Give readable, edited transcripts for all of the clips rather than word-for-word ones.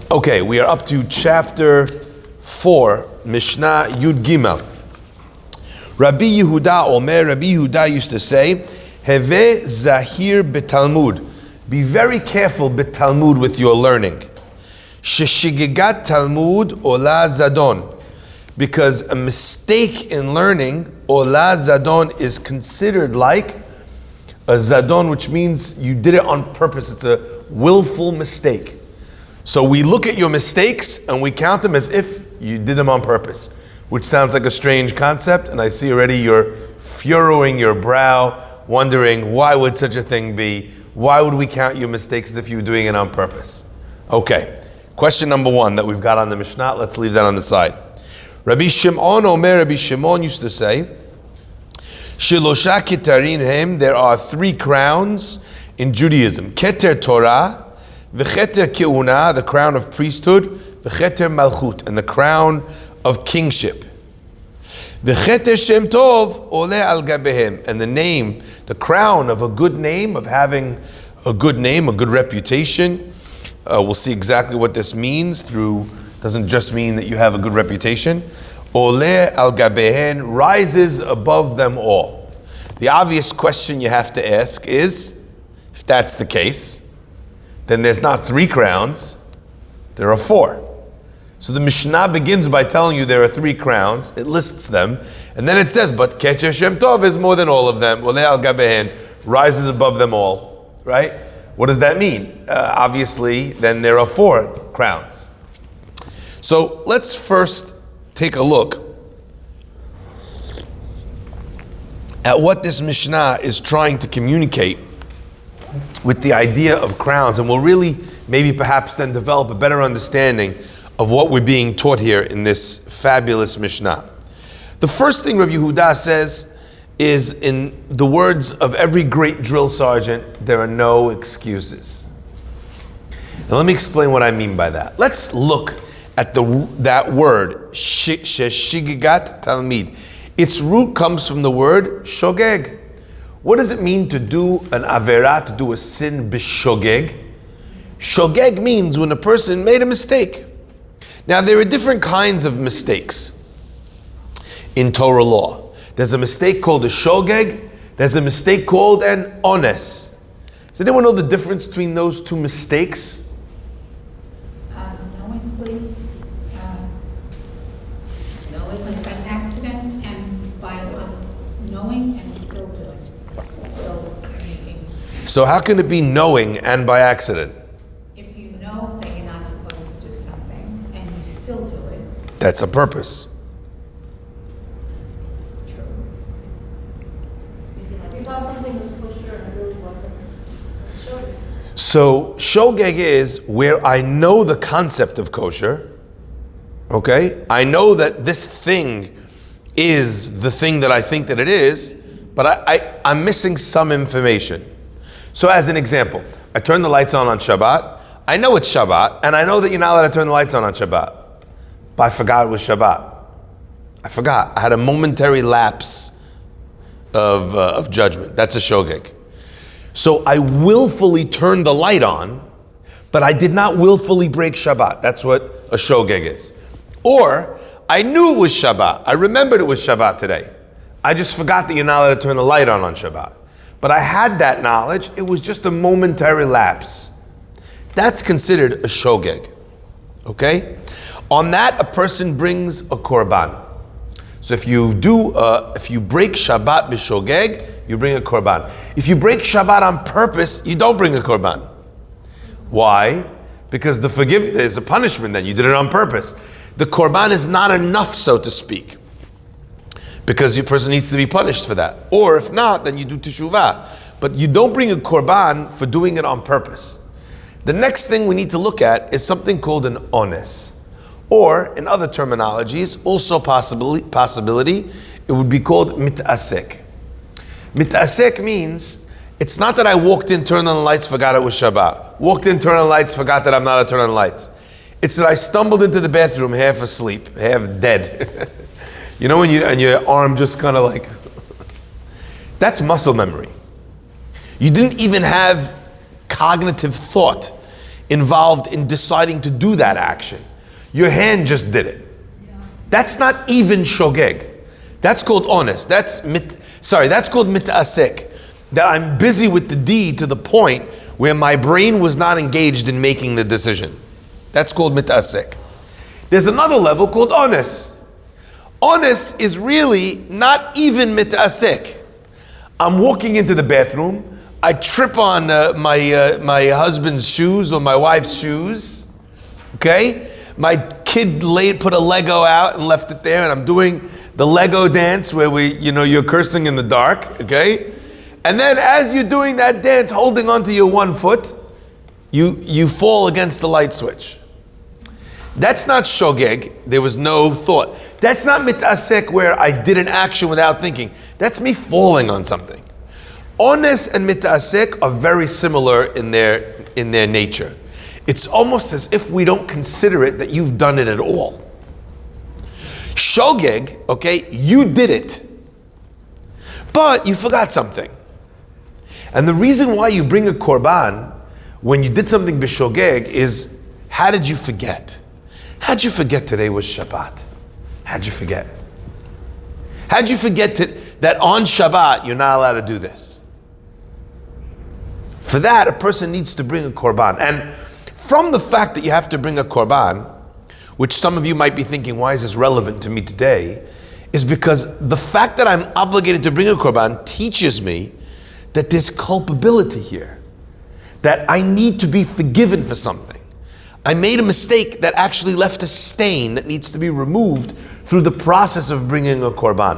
Okay, we are up to chapter 4, Mishnah Yud Gimel. Rabbi Yehuda used to say, Heve Zahir B'Talmud. Be very careful B'Talmud with your learning. Sheshigigat Talmud Ola Zadon. Because a mistake in learning, Ola Zadon, is considered like a Zadon, which means you did it on purpose. It's a willful mistake. So we look at your mistakes and we count them as if you did them on purpose, which sounds like a strange concept, and I see already you're furrowing your brow, wondering why would such a thing be? Why would we count your mistakes as if you were doing it on purpose? Okay, question number 1 that we've got on the Mishnah, let's leave that on the side. Rabbi Shimon used to say, Shilosha kitarin hem, there are 3 crowns in Judaism. Keter Torah, v'cheter keuna, the crown of priesthood, v'cheter malchut, and the crown of kingship. V'cheter shem tov ole al gabehem, and the name, the crown of a good name, of having a good name, a good reputation. We'll see exactly what this means doesn't just mean that you have a good reputation. Ole al gabehen, rises above them all. The obvious question you have to ask is, if that's the case, then there's not 3 crowns, there are 4. So the Mishnah begins by telling you there are 3 crowns, it lists them, and then it says, but Keter Shem Tov is more than all of them, Ole al Gabehen, rises above them all, right? What does that mean? Obviously, then there are 4 crowns. So let's first take a look at what this Mishnah is trying to communicate with the idea of crowns, and we'll really maybe perhaps then develop a better understanding of what we're being taught here in this fabulous Mishnah. The first thing Rabbi Yehuda says is, in the words of every great drill sergeant, there are no excuses. Now let me explain what I mean by that. Let's look at that word, sheshigigat talmid. Its root comes from the word shogeg. What does it mean to do an averah, to do a sin b'shogeg? Shogeg means when a person made a mistake. Now there are different kinds of mistakes in Torah law. There's a mistake called a shogeg. There's a mistake called an ones. Does anyone know the difference between those 2 mistakes? Knowingly by accident, and by knowing and still doing. Still making. So how can it be knowing and by accident? If you know that you're not supposed to do something and you still do it. That's a purpose. True. You thought something was kosher and it really wasn't. Shogeg. So shogeg is where I know the concept of kosher. Okay? I know that this thing is the thing that I think that it is, but I'm missing some information. So as an example, I turn the lights on Shabbat. I know it's Shabbat, and I know that you're not allowed to turn the lights on Shabbat. But I forgot it was Shabbat. I forgot. I had a momentary lapse of judgment. That's a shogeg. So I willfully turned the light on, but I did not willfully break Shabbat. That's what a shogeg is. Or, I knew it was Shabbat. I remembered it was Shabbat today. I just forgot that you're not allowed to turn the light on Shabbat. But I had that knowledge. It was just a momentary lapse. That's considered a shogeg. Okay? On that, a person brings a korban. So if you break Shabbat b'shogeg, you bring a korban. If you break Shabbat on purpose, you don't bring a korban. Why? Because there's a punishment then. You did it on purpose. The korban is not enough, so to speak, because your person needs to be punished for that. Or if not, then you do teshuvah. But you don't bring a korban for doing it on purpose. The next thing we need to look at is something called an ones. Or, in other terminologies, also possibility, it would be called mitasek. Mitasek means, it's not that I walked in, turned on the lights, forgot it was Shabbat. Walked in, turned on the lights, forgot that I'm not to turn on the lights. It's that I stumbled into the bathroom half asleep, half dead. You know when and your arm just kind of like, that's muscle memory. You didn't even have cognitive thought. involved in deciding to do that action. Your hand just did it. That's not even shogeg. That's called honest. That's called mit'asek. That I'm busy with the deed to the point where my brain was not engaged in making the decision. That's called mit'asek. There's another level called honest. Honest is really not even mit'asek. I'm walking into the bathroom. I trip on my husband's shoes or my wife's shoes. Okay? My kid put a Lego out and left it there, and I'm doing the Lego dance where you're cursing in the dark. Okay? And then as you're doing that dance, holding onto your one foot, you fall against the light switch. That's not shogeg. There was no thought. That's not mit'asek where I did an action without thinking. That's me falling on something. Honest and mit'asek are very similar in their nature. It's almost as if we don't consider it that you've done it at all. Shogeg, okay, you did it, but you forgot something. And the reason why you bring a korban when you did something b'shogeg is, how did you forget? How'd you forget today was Shabbat? How'd you forget? How'd you forget that on Shabbat you're not allowed to do this? For that, a person needs to bring a korban. And from the fact that you have to bring a korban, which some of you might be thinking, why is this relevant to me today? Is because the fact that I'm obligated to bring a korban teaches me that there's culpability here. That I need to be forgiven for something. I made a mistake that actually left a stain that needs to be removed through the process of bringing a korban.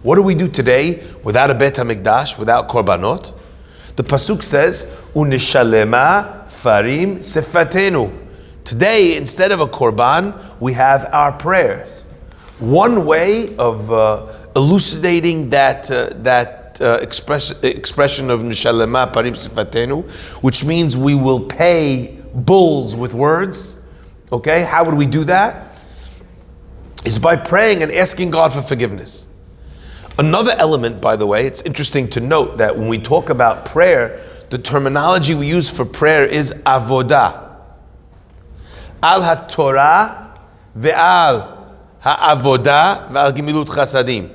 What do we do today without a Bet HaMikdash, without korbanot? The pasuk says, "Unishalema farim sefatenu." Today, instead of a korban, we have our prayers. One way of elucidating that expression of "Nishalema farim sefatenu," which means we will pay bulls with words. Okay, how would we do that? Is by praying and asking God for forgiveness. Another element, by the way, it's interesting to note that when we talk about prayer, the terminology we use for prayer is avodah. Al ha-Torah ve'al ha-avodah ve'al gimilut chasadim.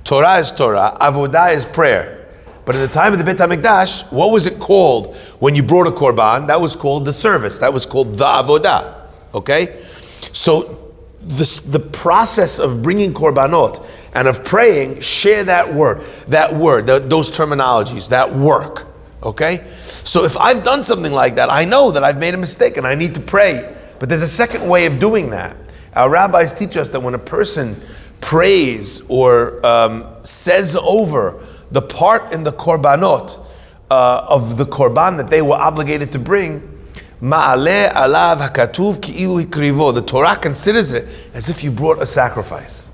Torah is Torah, avodah is prayer. But in the time of the Bet HaMikdash, what was it called when you brought a korban? That was called the service. That was called the avodah. Okay? So the process of bringing korbanot and of praying share that word, those terminologies, that work. Okay? So if I've done something like that, I know that I've made a mistake and I need to pray. But there's a second way of doing that. Our rabbis teach us that when a person prays or says over the part in the korbanot of the korban that they were obligated to bring, ma'aleh alav hakatuv ki'ilu hikrivo. The Torah considers it as if you brought a sacrifice.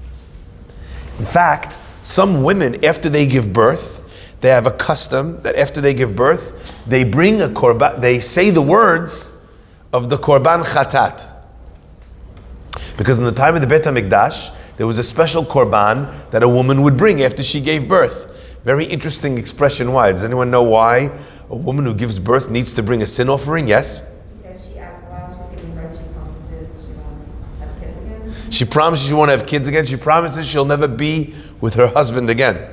In fact, some women, after they give birth, they have a custom that after they give birth, they bring a korban. They say the words of the korban chatat, because in the time of the Bet HaMikdash, there was a special korban that a woman would bring after she gave birth. Very interesting expression. Why? Does anyone know why a woman who gives birth needs to bring a sin offering? Yes? Because while she's giving birth, she promises she won't have kids again. She promises she won't have kids again. She promises she'll never be with her husband again.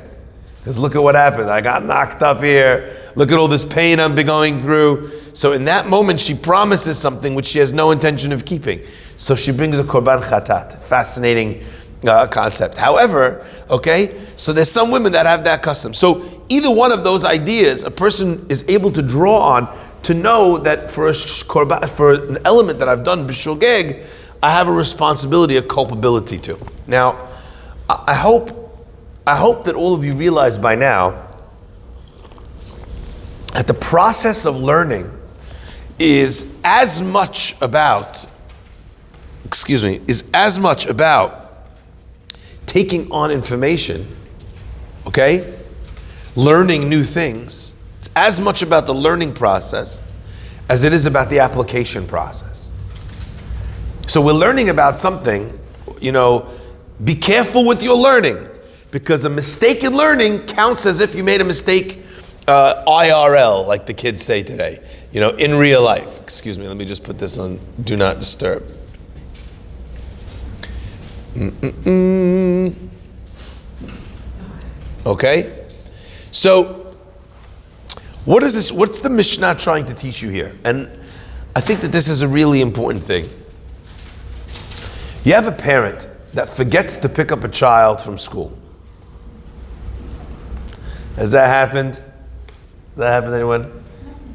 Because look at what happened. I got knocked up here. Look at all this pain I'm going through. So in that moment, she promises something which she has no intention of keeping. So she brings a korban chatat. Fascinating concept. However, okay, so there's some women that have that custom. So either one of those ideas, a person is able to draw on to know that for an element that I've done b'shogeg, I have a responsibility, a culpability to. Now, I hope that all of you realize by now that the process of learning is as much about taking on information, okay? Learning new things. It's as much about the learning process as it is about the application process. So we're learning about something, be careful with your learning, because a mistake in learning counts as if you made a mistake IRL, like the kids say today. In real life. Excuse me, let me just put this on Do Not Disturb. Okay? So, what is this? What's the Mishnah trying to teach you here? And I think that this is a really important thing. You have a parent that forgets to pick up a child from school. Has that happened? Has that happened to anyone?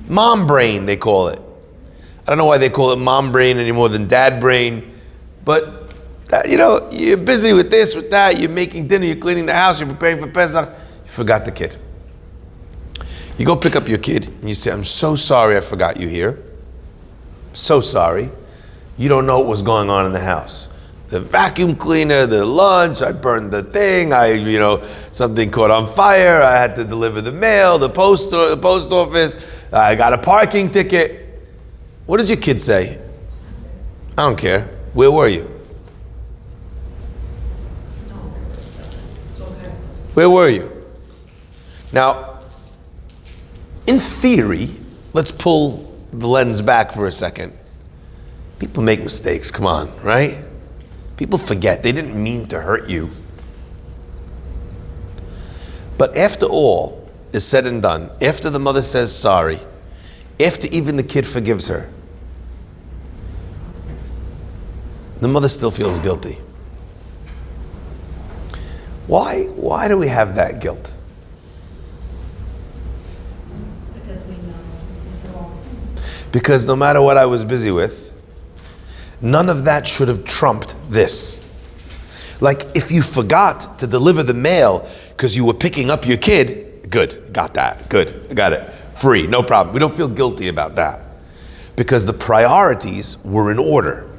Mom brain, they call it. I don't know why they call it mom brain any more than dad brain, but you're busy with this, with that, you're making dinner, you're cleaning the house, you're preparing for Pesach, you forgot the kid. You go pick up your kid and you say, I'm so sorry I forgot you here. So sorry. You don't know what was going on in the house. The vacuum cleaner, the lunch, I burned the thing, something caught on fire, I had to deliver the mail, the post office, I got a parking ticket. What does your kid say? I don't care. Where were you? Where were you? Now, in theory, let's pull the lens back for a second. People make mistakes, come on, right? People forget, they didn't mean to hurt you. But after all is said and done, after the mother says sorry, after even the kid forgives her, the mother still feels guilty. Why do we have that guilt? Because we know it's wrong. Because no matter what I was busy with, none of that should have trumped this. Like if you forgot to deliver the mail because you were picking up your kid, good, got that, good, got it, free, no problem. We don't feel guilty about that because the priorities were in order.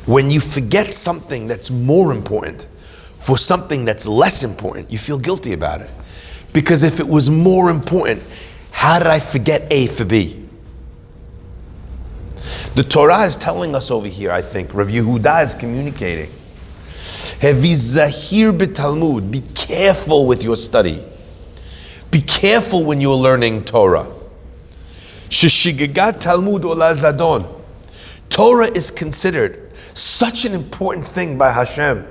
When you forget something that's more important for something that's less important, you feel guilty about it. Because if it was more important, how did I forget A for B? The Torah is telling us over here, I think, Rav Yehuda is communicating. Hevi zahir b'talmud, be careful with your study. Be careful when you're learning Torah. Sheshigagat talmud ola zadon. Torah is considered such an important thing by Hashem.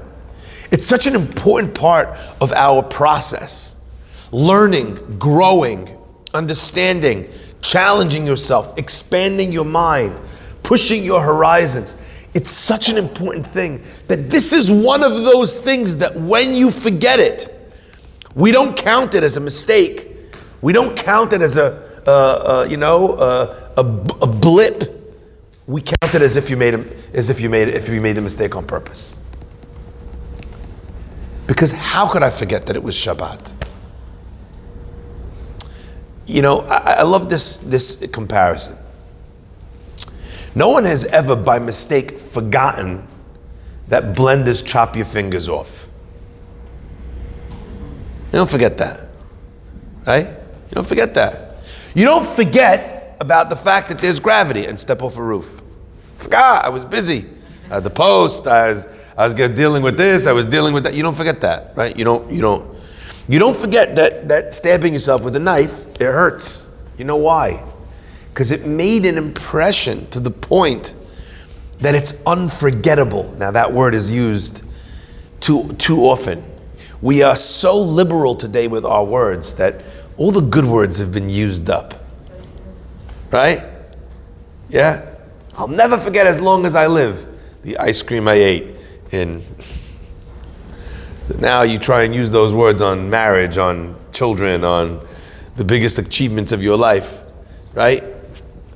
It's such an important part of our process. Learning, growing, understanding, challenging yourself, expanding your mind, pushing your horizons. It's such an important thing that this is one of those things that when you forget it, we don't count it as a mistake. We don't count it as a blip. We count it as if you made the mistake on purpose. Because how could I forget that it was Shabbat? I love this comparison. No one has ever by mistake forgotten that blenders chop your fingers off. You don't forget that, right? You don't forget that. You don't forget about the fact that there's gravity and step off a roof. Forgot, I was busy. I had the post, I was dealing with this, I was dealing with that. You don't forget that, right? You don't forget that stabbing yourself with a knife, it hurts. You know why? Because it made an impression to the point that it's unforgettable. Now that word is used too often. We are so liberal today with our words that all the good words have been used up. Right? Yeah? I'll never forget as long as I live the ice cream I ate in. Now you try and use those words on marriage, on children, on the biggest achievements of your life, right?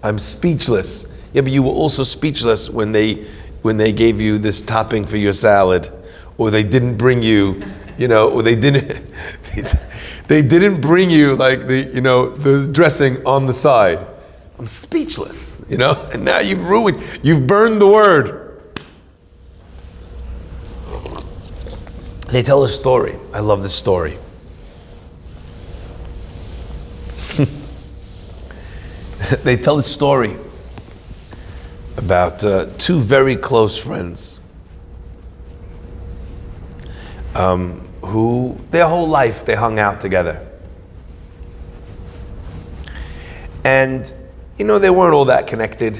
I'm speechless. Yeah, but you were also speechless when they gave you this topping for your salad, or they didn't bring you, or they didn't bring you like the dressing on the side. I'm speechless, and now you've burned the word. They tell a story. I love this story. They tell a story about two very close friends who their whole life they hung out together. And, they weren't all that connected.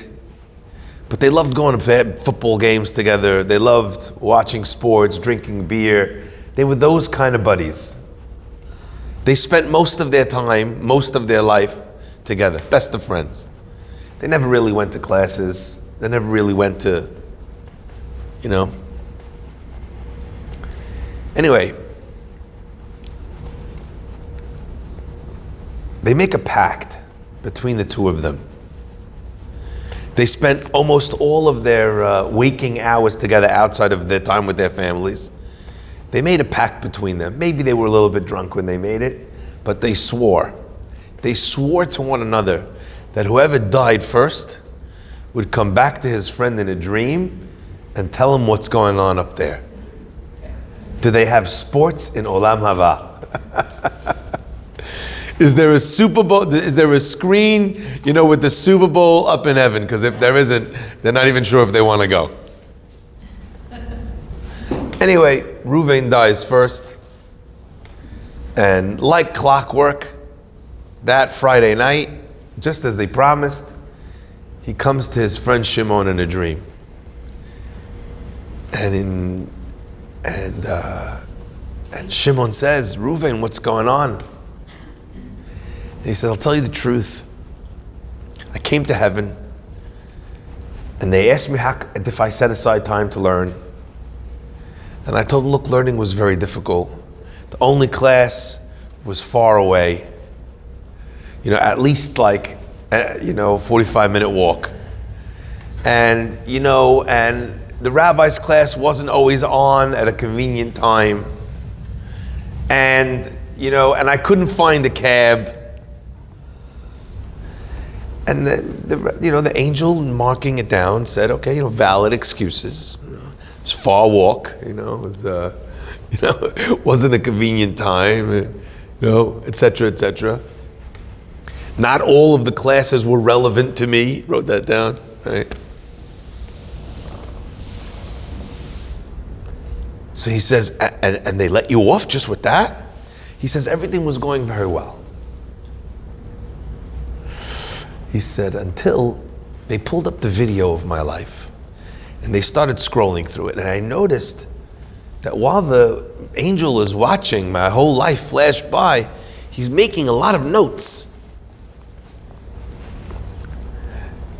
But they loved going to football games together. They loved watching sports, drinking beer. They were those kind of buddies. They spent most of their time, most of their life together. Best of friends. They never really went to classes. They never really went to, Anyway, they make a pact between the two of them. They spent almost all of their waking hours together outside of their time with their families. They made a pact between them. Maybe they were a little bit drunk when they made it, but they swore. They swore to one another that whoever died first would come back to his friend in a dream and tell him what's going on up there. Do they have sports in Olam Haba? Is there a Super Bowl? Is there a screen, with the Super Bowl up in heaven? Because if there isn't, they're not even sure if they want to go. Anyway, Reuven dies first. And like clockwork, that Friday night, just as they promised, he comes to his friend Shimon in a dream. And Shimon says, Reuven, what's going on? And he said, I'll tell you the truth. I came to heaven, and they asked me if I set aside time to learn. And I told them, look, learning was very difficult. The only class was far away. At least 45-minute walk. And, and the rabbi's class wasn't always on at a convenient time. And, and I couldn't find a cab. And the angel marking it down said, okay, valid excuses. It's far walk, it was, wasn't a convenient time, et cetera, et cetera. Not all of the classes were relevant to me. Wrote that down, right? So he says, and they let you off just with that? He says, everything was going very well. He said, until they pulled up the video of my life and they started scrolling through it. And I noticed that while the angel is watching my whole life flash by, he's making a lot of notes.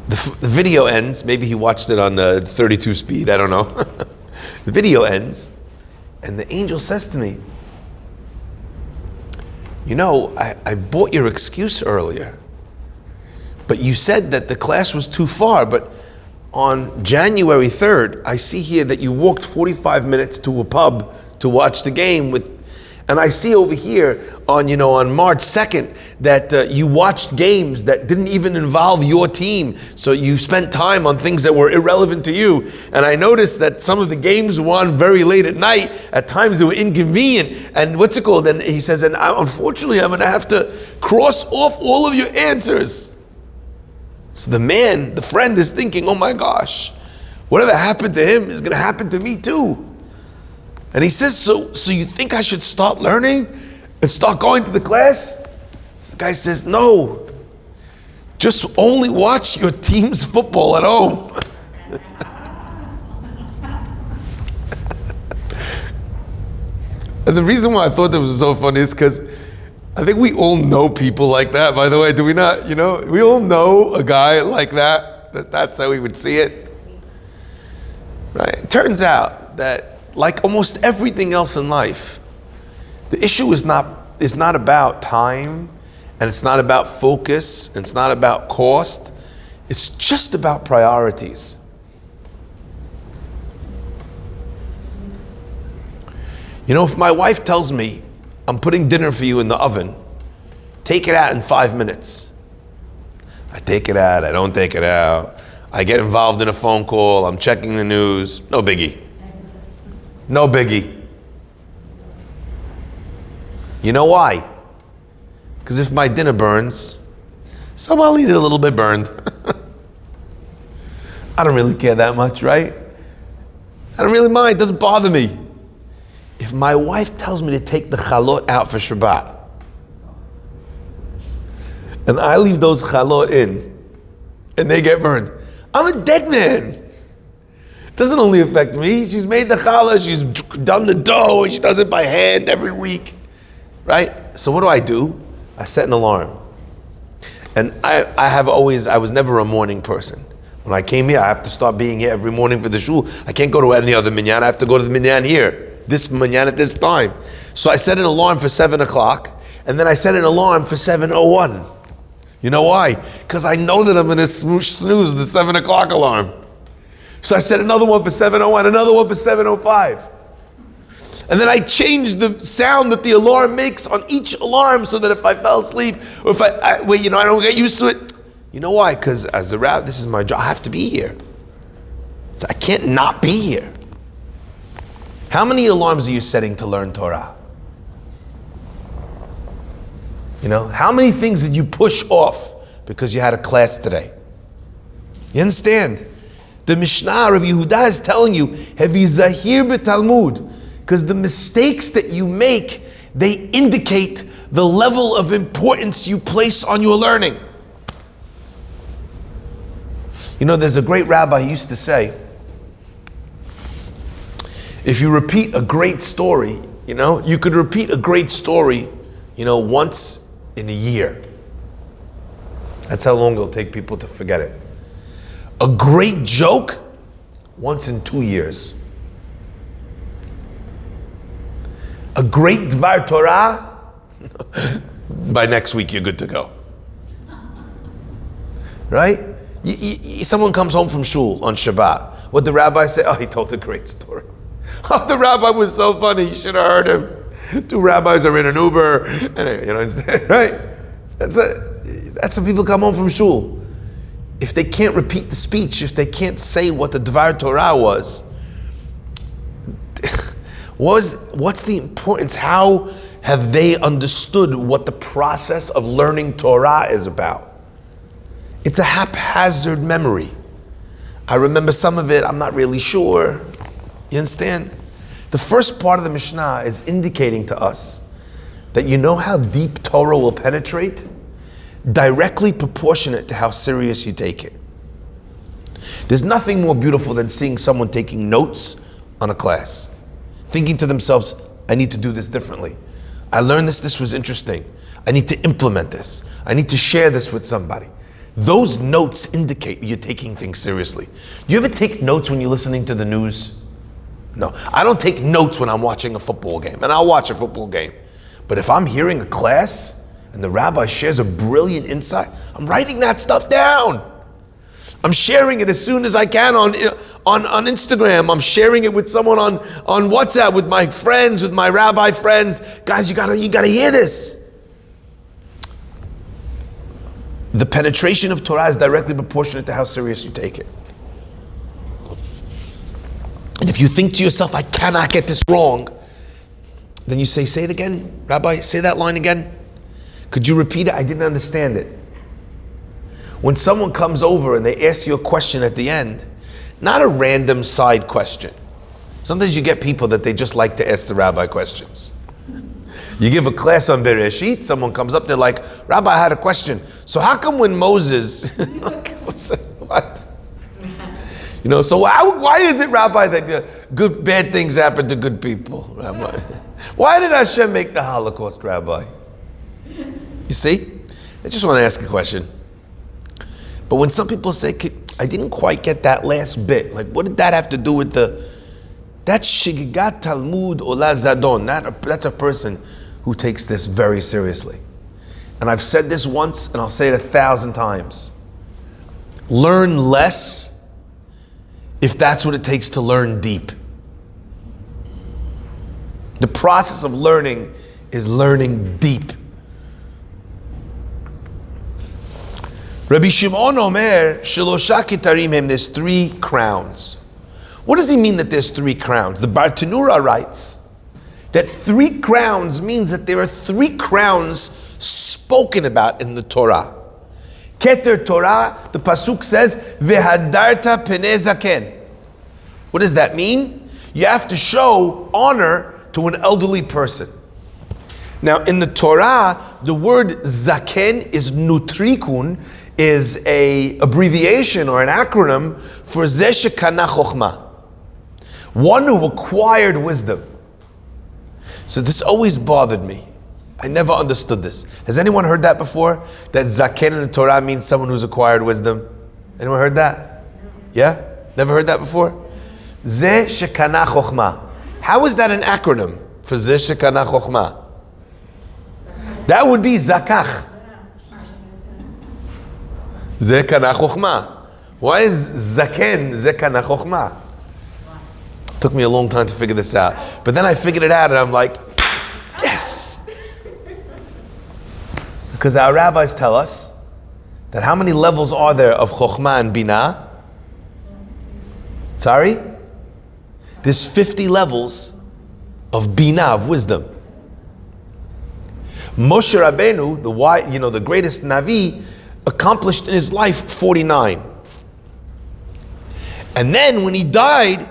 The video ends, maybe he watched it on 32 speed, I don't know. The video ends, and the angel says to me, I bought your excuse earlier, but you said that the class was too far, but on January 3rd, I see here that you walked 45 minutes to a pub to watch the game and I see over here on March 2nd that you watched games that didn't even involve your team. So you spent time on things that were irrelevant to you. And I noticed that some of the games were on very late at night. At times they were inconvenient. And And he says, unfortunately, I'm going to have to cross off all of your answers. So the friend is thinking, oh my gosh, whatever happened to him is going to happen to me too. And he says, so you think I should start learning and start going to the class? So the guy says, no, just only watch your team's football at home. And the reason why I thought that was so funny is because I think we all know people like that, by the way, do we not? We all know a guy like that, that's how we would see it. Right? It turns out that like almost everything else in life, the issue is not about time, and it's not about focus, and it's not about cost. It's just about priorities. If my wife tells me, I'm putting dinner for you in the oven, take it out in 5 minutes. I take it out, I don't take it out. I get involved in a phone call, I'm checking the news, no biggie. No biggie. You know why? Because if my dinner burns, so I'll eat it a little bit burned. I don't really care that much, right? I don't really mind, it doesn't bother me. If my wife tells me to take the chalot out for Shabbat, and I leave those chalot in, and they get burned, I'm a dead man. It doesn't only affect me. She's made the challah, she's done the dough, and she does it by hand every week, right? So what do? I set an alarm. And I was never a morning person. When I came here, I have to start being here every morning for the shul. I can't go to any other minyan. I have to go to the minyan here, this minyan at this time. So I set an alarm for 7 o'clock, and then I set an alarm for 7:01. You know why? Because I know that I'm going to snooze the 7 o'clock alarm. So I set another one for 7:01, another one for 7:05. And then I changed the sound that the alarm makes on each alarm so that if I fell asleep, or if I don't get used to it. You know why? Because as a rabbi, this is my job. I have to be here. So I can't not be here. How many alarms are you setting to learn Torah? You know, how many things did you push off because you had a class today? You understand? The Mishnah, Rabbi Yehuda is telling you, Hevi Zahir b'Talmud, because the mistakes that you make, they indicate the level of importance you place on your learning. You know, there's a great rabbi who used to say, if you repeat a great story, you know, you could repeat a great story, you know, once in a year. That's how long it'll take people to forget it. A great joke, once in 2 years. A great Dvar Torah, by next week you're good to go. Right? Someone comes home from shul on Shabbat. What the rabbi say? Oh, he told a great story. Oh, the rabbi was so funny. You should have heard him. 2 rabbis are in an Uber, and you know, right? That's when people come home from shul. If they can't repeat the speech, if they can't say what the Dvar Torah was, what's the importance? How have they understood what the process of learning Torah is about? It's a haphazard memory. I remember some of it, I'm not really sure. You understand? The first part of the Mishnah is indicating to us that you know how deep Torah will penetrate? Directly proportionate to how serious you take it. There's nothing more beautiful than seeing someone taking notes on a class, thinking to themselves, I need to do this differently. I learned this was interesting. I need to implement this. I need to share this with somebody. Those notes indicate you're taking things seriously. Do you ever take notes when you're listening to the news? No, I don't take notes when I'm watching a football game, and I'll watch a football game. But if I'm hearing a class and the rabbi shares a brilliant insight, I'm writing that stuff down. I'm sharing it as soon as I can on Instagram. I'm sharing it with someone on WhatsApp, with my friends, with my rabbi friends. Guys, you gotta hear this. The penetration of Torah is directly proportionate to how serious you take it. And if you think to yourself, I cannot get this wrong, then you say it again. Rabbi, say that line again. Could you repeat it? I didn't understand it. When someone comes over and they ask you a question at the end, not a random side question. Sometimes you get people that they just like to ask the rabbi questions. You give a class on Bereshit, someone comes up, they're like, Rabbi, I had a question. So how come when Moses, what? You know, so why is it, Rabbi, that bad things happen to good people, Rabbi? Why did Hashem make the Holocaust, Rabbi? You see? I just want to ask a question. But when some people say, I didn't quite get that last bit, like what did that have to do with that's Shigigat Talmud Ola Zadon. That's a person who takes this very seriously. And I've said this once and I'll say it 1,000 times. Learn less if that's what it takes to learn deep. The process of learning is learning deep. Rabbi Shimon Omer, Shelosha Kitarim hem, there's 3 crowns. What does he mean that there's 3 crowns? The Bartanura writes that 3 crowns means that there are 3 crowns spoken about in the Torah. Keter Torah, the Pasuk says, Vehadarta Penei Zaken. What does that mean? You have to show honor to an elderly person. Now, in the Torah, the word zaken is nutrikun, is a abbreviation or an acronym for zeh shekana chokhmah, one who acquired wisdom. So this always bothered me. I never understood this. Has anyone heard that before? That zaken in the Torah means someone who's acquired wisdom? Anyone heard that? Yeah? Never heard that before? Zeh shekana chokhmah. How is that an acronym for zeh shekana chokhmah? That would be zakach. Zeh kana chokhmah. Why is zaken zeh kana chokhmah? Took me a long time to figure this out. But then I figured it out and I'm like, yes! Because our rabbis tell us that how many levels are there of chokhmah and binah? Sorry? There's 50 levels of binah, of wisdom. Moshe Rabbeinu, the greatest Navi, accomplished in his life 49. And then when he died,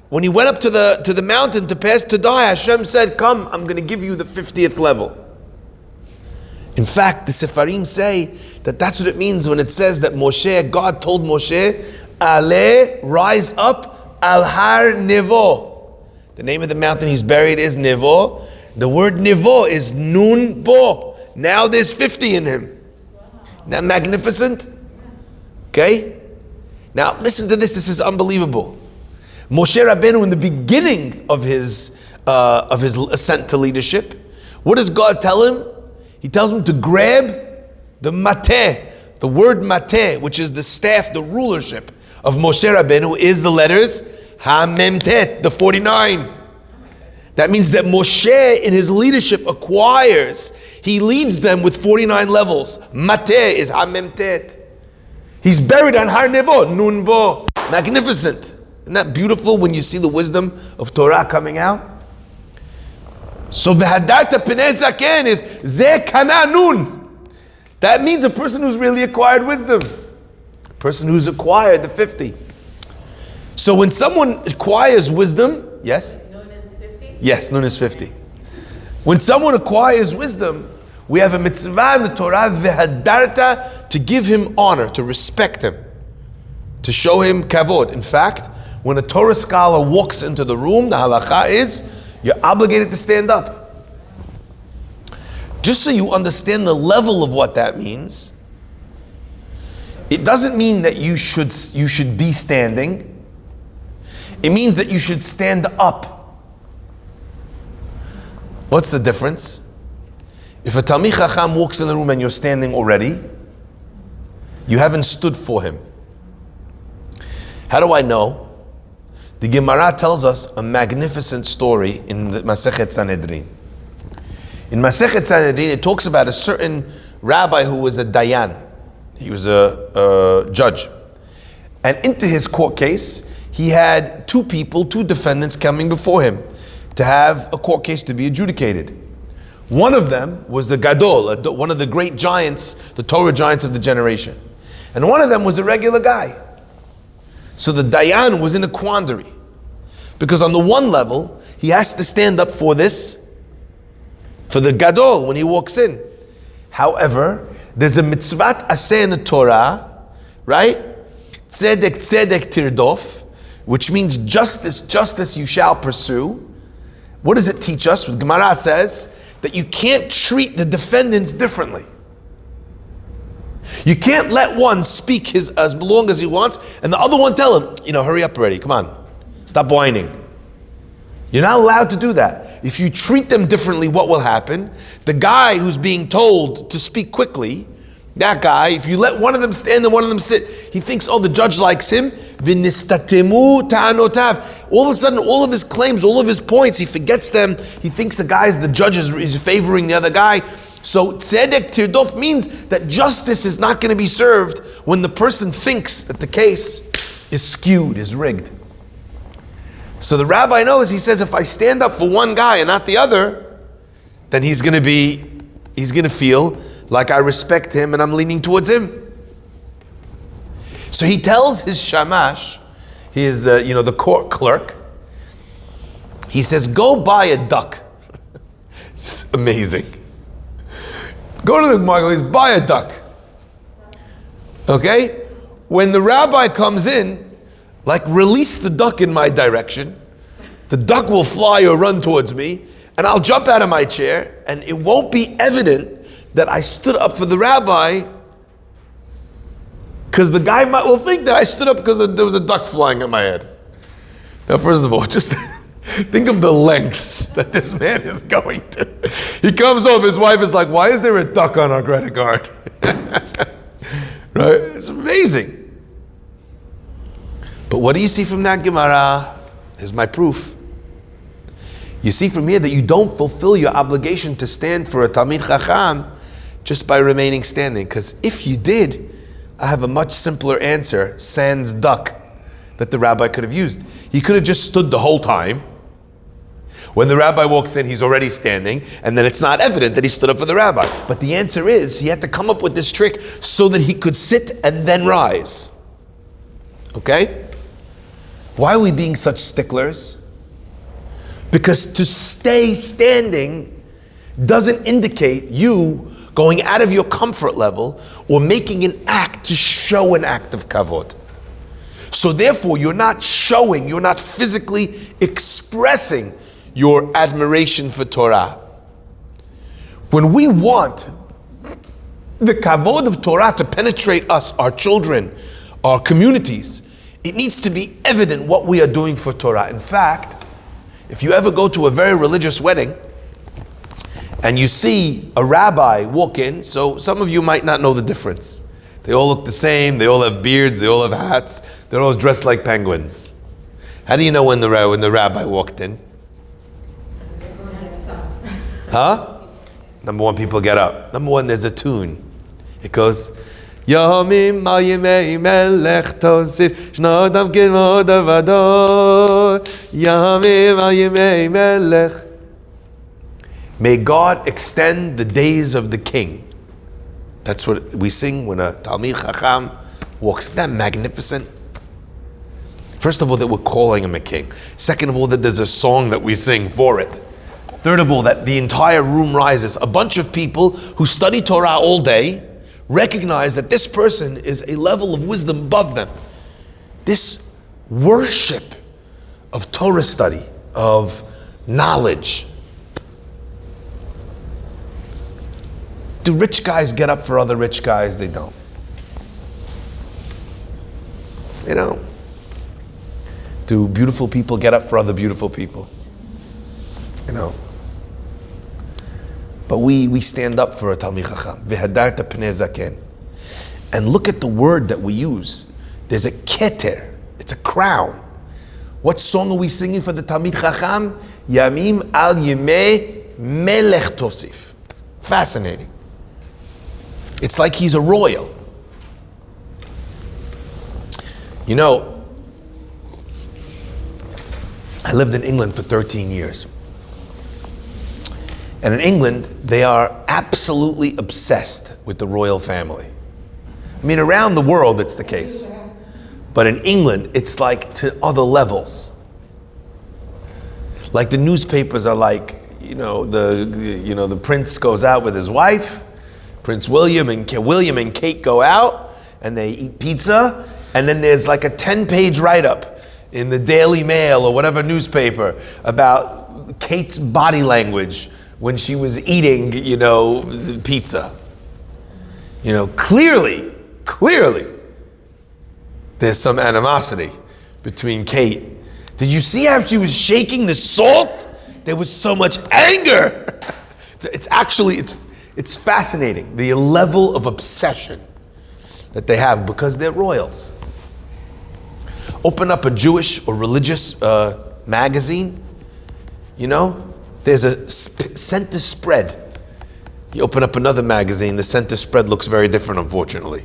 when he went up to the mountain to die, Hashem said, come, I'm going to give you the 50th level. In fact, the Sefarim say that that's what it means when it says that God told Moshe, Ale, rise up, al har Nevo. The name of the mountain he's buried is Nevo. The word Nevo is Nun Bo. Now there's 50 in him. Isn't that magnificent? Okay? Now listen to this is unbelievable. Moshe Rabbeinu, in the beginning of his ascent to leadership, what does God tell him? He tells him to grab the mateh. The word mateh, which is the staff, the rulership of Moshe Rabbeinu, is the letters Ha-Mem-Tet, the 49. That means that Moshe in his leadership he leads them with 49 levels. Mateh is Ha-Mem-Tet. He's buried on Har Nevo, Nun Bo. Magnificent. Isn't that beautiful when you see the wisdom of Torah coming out? So V'hadarta Pnei Zaken is Zeh Kana Nun. That means a person who's really acquired wisdom. A person who's acquired the 50. So when someone acquires wisdom, yes? Nun is 50? Yes, Nun is 50. When someone acquires wisdom, we have a mitzvah in the Torah, V'hadarta, to give him honor, to respect him, to show him kavod. In fact, when a Torah scholar walks into the room, the halakha is, you're obligated to stand up. Just so you understand the level of what that means, it doesn't mean that you should be standing. It means that you should stand up. What's the difference? If a Talmid Chacham walks in the room and you're standing already, you haven't stood for him. How do I know? The Gemara tells us a magnificent story in the Masechet Sanhedrin. In Masechet Sanhedrin, it talks about a certain rabbi who was a dayan. He was a judge. And into his court case, he had two defendants coming before him to have a court case to be adjudicated. One of them was the Gadol, one of the great giants, the Torah giants of the generation. And one of them was a regular guy. So the Dayan was in a quandary. Because on the one level, he has to stand up for the Gadol when he walks in. However, there's a mitzvat aseh in the Torah, right? Tzedek, tzedek tirdof, which means justice you shall pursue. What does it teach us? The Gemara says that you can't treat the defendants differently. You can't let one speak as long as he wants, and the other one tell him, hurry up already, come on, stop whining. You're not allowed to do that. If you treat them differently, what will happen? The guy who's being told to speak quickly, that guy, if you let one of them stand and one of them sit, he thinks, the judge likes him. V'nistatemu ta'anotav. All of a sudden, all of his claims, all of his points, he forgets them. He thinks the judge is favoring the other guy. So tzedek tirdof means that justice is not going to be served when the person thinks that the case is skewed, is rigged. So the rabbi knows, he says, if I stand up for one guy and not the other, then he's going to feel like I respect him and I'm leaning towards him. So he tells his shamash, he is the court clerk, he says, go buy a duck. This is amazing. Go to the Gemara, he goes, buy a duck. Okay? When the rabbi comes in, like release the duck in my direction, the duck will fly or run towards me, and I'll jump out of my chair, and it won't be evident that I stood up for the rabbi, because the guy will think that I stood up because there was a duck flying at my head. Now, first of all, just think of the lengths that this man is going to. He comes home, his wife is like, why is there a duck on our credit card? Right? It's amazing. But what do you see from that Gemara? Here's my proof. You see from here that you don't fulfill your obligation to stand for a Talmid Chacham just by remaining standing. Because if you did, I have a much simpler answer, sans duck, that the rabbi could have used. He could have just stood the whole time. When the rabbi walks in, he's already standing, and then it's not evident that he stood up for the rabbi. But the answer is, he had to come up with this trick so that he could sit and then rise. Okay? Why are we being such sticklers? Because to stay standing doesn't indicate you going out of your comfort level or making an act to show an act of kavod. So therefore, you're not showing, you're not physically expressing your admiration for Torah. When we want the kavod of Torah to penetrate us, our children, our communities, it needs to be evident what we are doing for Torah. In fact, if you ever go to a very religious wedding and you see a rabbi walk in, so some of you might not know the difference. They all look the same, they all have beards, they all have hats, they're all dressed like penguins. How do you know when the rabbi walked in? Huh? Number one, people get up. Number one, there's a tune. It goes, Yomim al yemei melech tosif shnodam k'mod avador Yomim al yemei melech. May God extend the days of the king. That's what we sing when a Talmid Chacham walks. Isn't that magnificent? First of all, that we're calling him a king. Second of all, that there's a song that we sing for it. Third of all, that the entire room rises. A bunch of people who study Torah all day recognize that this person is a level of wisdom above them. This worship of Torah study, of knowledge. Do rich guys get up for other rich guys? They don't. They don't. Do beautiful people get up for other beautiful people? You know. But we stand up for a Talmid Chacham. V'hadarta pnei zaken. And look at the word that we use. There's a keter. It's a crown. What song are we singing for the Talmid Chacham? Yamim al yemei melech tosif. Fascinating. It's like he's a royal. You know, I lived in England for 13 years. And in England, they are absolutely obsessed with the royal family. I mean, around the world, it's the case. But in England, it's like to other levels. Like the newspapers are like, the prince goes out with his wife, Prince William and Kate go out, and they eat pizza, and then there's like a 10-page write-up in the Daily Mail or whatever newspaper about Kate's body language when she was eating, the pizza. Clearly, there's some animosity between Kate. Did you see how she was shaking the salt? There was so much anger. It's fascinating, the level of obsession that they have because they're royals. Open up a Jewish or religious magazine, there's a center spread. You open up another magazine, the center spread looks very different, unfortunately.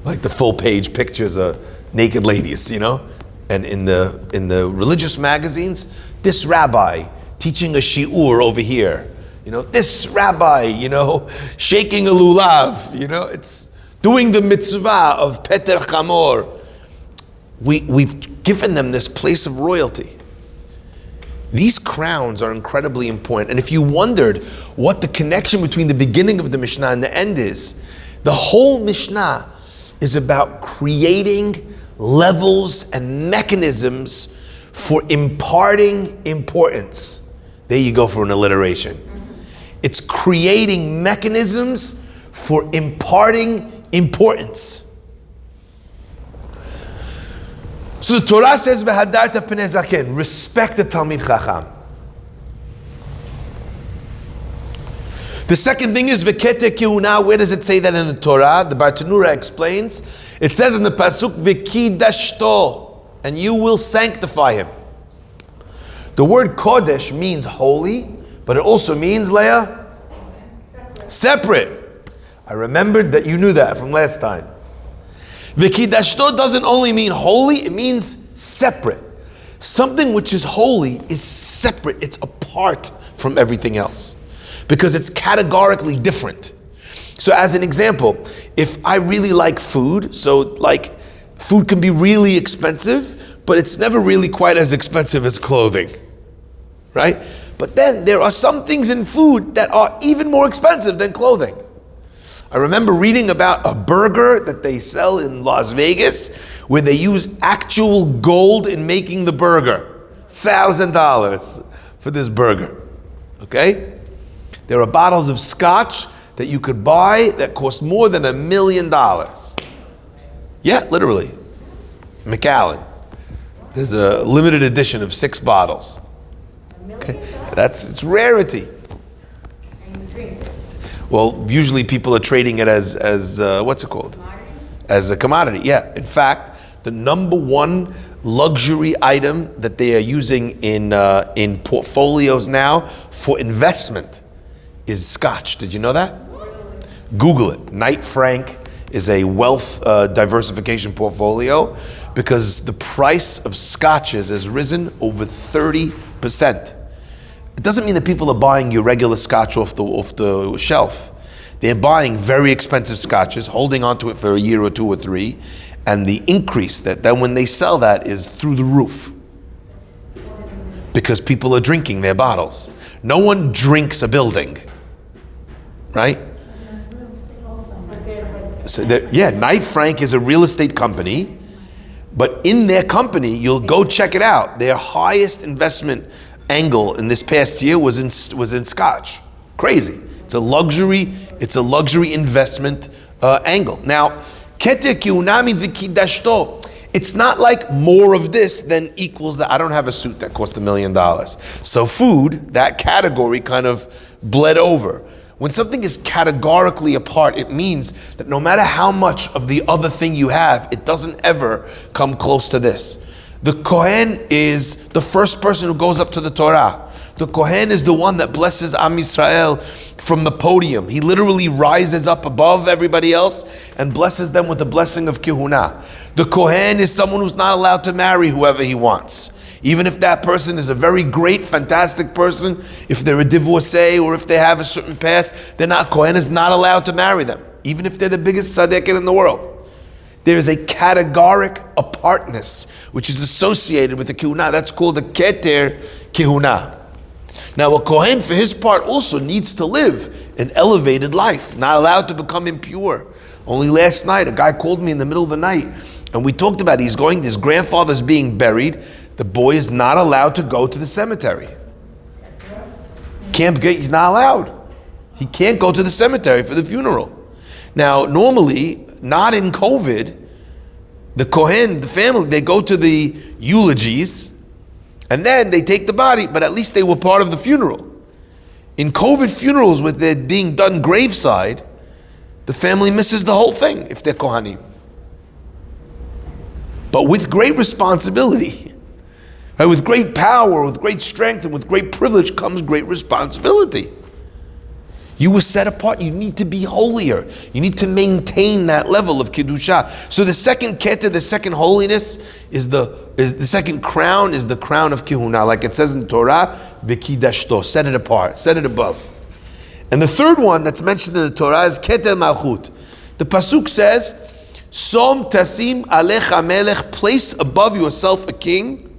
Like the full page pictures of naked ladies, And in the religious magazines, this rabbi teaching a shiur over here. This rabbi, shaking a lulav, it's doing the mitzvah of Peter Chamor. We've given them this place of royalty. These crowns are incredibly important. And if you wondered what the connection between the beginning of the Mishnah and the end is, the whole Mishnah is about creating levels and mechanisms for imparting importance. There you go for an alliteration. It's creating mechanisms for imparting importance. So the Torah says, "V'hadarta pnei zaken," respect the Talmid Chacham. The second thing is v'kete kihuna. Where does it say that in the Torah? The Bartanura explains. It says in the pasuk v'kidashto, and you will sanctify him. The word kodesh means holy, but it also means, Leah, separate. I remembered that you knew that from last time. V'kidashto doesn't only mean holy, it means separate. Something which is holy is separate. It's apart from everything else because it's categorically different. So as an example, if I really like food, so like food can be really expensive, but it's never really quite as expensive as clothing, right? But then there are some things in food that are even more expensive than clothing. I remember reading about a burger that they sell in Las Vegas where they use actual gold in making the burger. $1,000 for this burger. Okay? There are bottles of scotch that you could buy that cost more than $1 million. Yeah, literally. Macallan. There's a limited edition of 6 bottles. Okay? It's rarity. Well, usually people are trading it as what's it called? As a commodity. Yeah. In fact, the number one luxury item that they are using in portfolios now for investment is scotch. Did you know that? Google it. Knight Frank is a wealth diversification portfolio because the price of scotches has risen over 30%. It doesn't mean that people are buying your regular scotch off the shelf. They're buying very expensive scotches, holding on to it for a year or 2 or 3, and the increase that then when they sell that is through the roof. Because people are drinking their bottles. No one drinks a building, right? So Knight Frank is a real estate company, but in their company, you'll go check it out. Their highest investment angle in this past year was in scotch. Crazy. It's a luxury investment angle. Now, kete kiuna means v'kidashto. It's not like more of this than equals that. I don't have a suit that cost $1 million. So food, that category kind of bled over. When something is categorically apart, it means that no matter how much of the other thing you have, it doesn't ever come close to this. The Kohen is the first person who goes up to the Torah. The Kohen is the one that blesses Am Yisrael from the podium. He literally rises up above everybody else and blesses them with the blessing of Kihuna. The Kohen is someone who's not allowed to marry whoever he wants. Even if that person is a very great, fantastic person, if they're a divorcee or if they have a certain past, Kohen is not allowed to marry them, even if they're the biggest tzaddikin in the world. There is a categoric apartness which is associated with the kihuna. That's called the keter kihuna. Now a Kohen, for his part, also needs to live an elevated life, not allowed to become impure. Only last night, a guy called me in the middle of the night, and we talked about his grandfather's being buried. The boy is not allowed to go to the cemetery. He's not allowed. He can't go to the cemetery for the funeral. Now, normally, not in COVID, the Kohen, the family, they go to the eulogies and then they take the body, but at least they were part of the funeral. In COVID funerals where they're being done graveside, the family misses the whole thing if they're Kohanim. But with great responsibility, right, with great power, with great strength, and with great privilege comes great responsibility. You were set apart. You need to be holier. You need to maintain that level of Kedusha. So the second kete, the second holiness, is the second crown, is the crown of Kihuna. Like it says in the Torah, V'kidashto, set it apart, set it above. And the third one that's mentioned in the Torah is Kete Malchut. The Pasuk says, Som tasim alecha melech, place above yourself a king.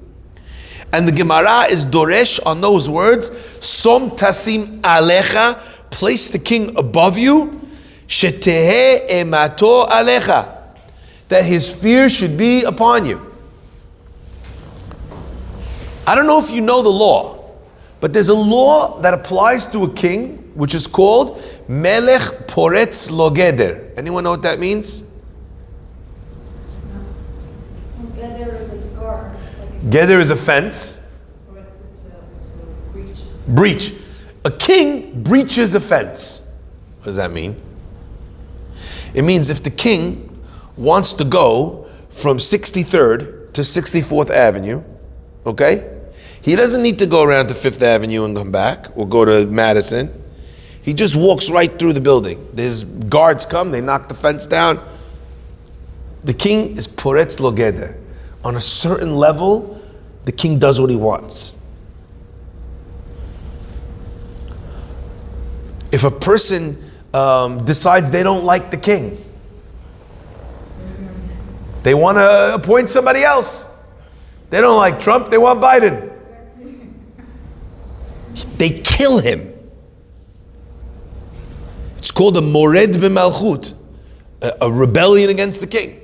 And the Gemara is doresh on those words. Som tasim alecha, place the king above you. Shetehe emato alecha, that his fear should be upon you. I don't know if you know the law, but there's a law that applies to a king, which is called Melech Poretz Lo Geder. Anyone know what that means? Geder is a guard. Geder is a fence. Poretz is to breach. Breach. A king breaches a fence. What does that mean? It means if the king wants to go from 63rd to 64th Avenue, okay? He doesn't need to go around to 5th Avenue and come back, or go to Madison. He just walks right through the building. His guards come, they knock the fence down. The king is Poretz Lo Geder. On a certain level, the king does what he wants. If a person decides they don't like the king, they want to appoint somebody else. They don't like Trump, they want Biden. They kill him. It's called a mored b'malchut, a rebellion against the king.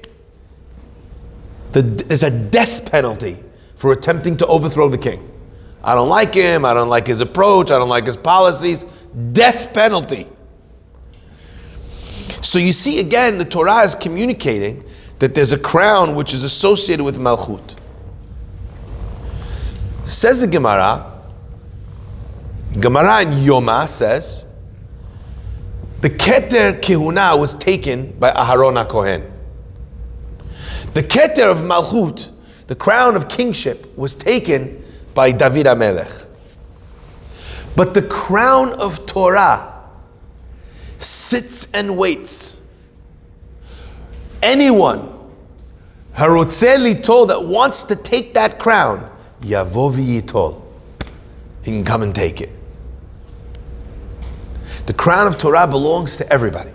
There's a death penalty for attempting to overthrow the king. I don't like him, I don't like his approach, I don't like his policies. Death penalty. So you see again, the Torah is communicating that there's a crown which is associated with malchut. Says the Gemara in Yoma says, the Keter Kehuna was taken by Aharon HaKohen. The Keter of Malchut, the crown of kingship, was taken by David HaMelech. But the crown of Torah sits and waits. Anyone, Harotzeh Litol, that wants to take that crown, Yavo v'yitol, he can come and take it. The crown of Torah belongs to everybody.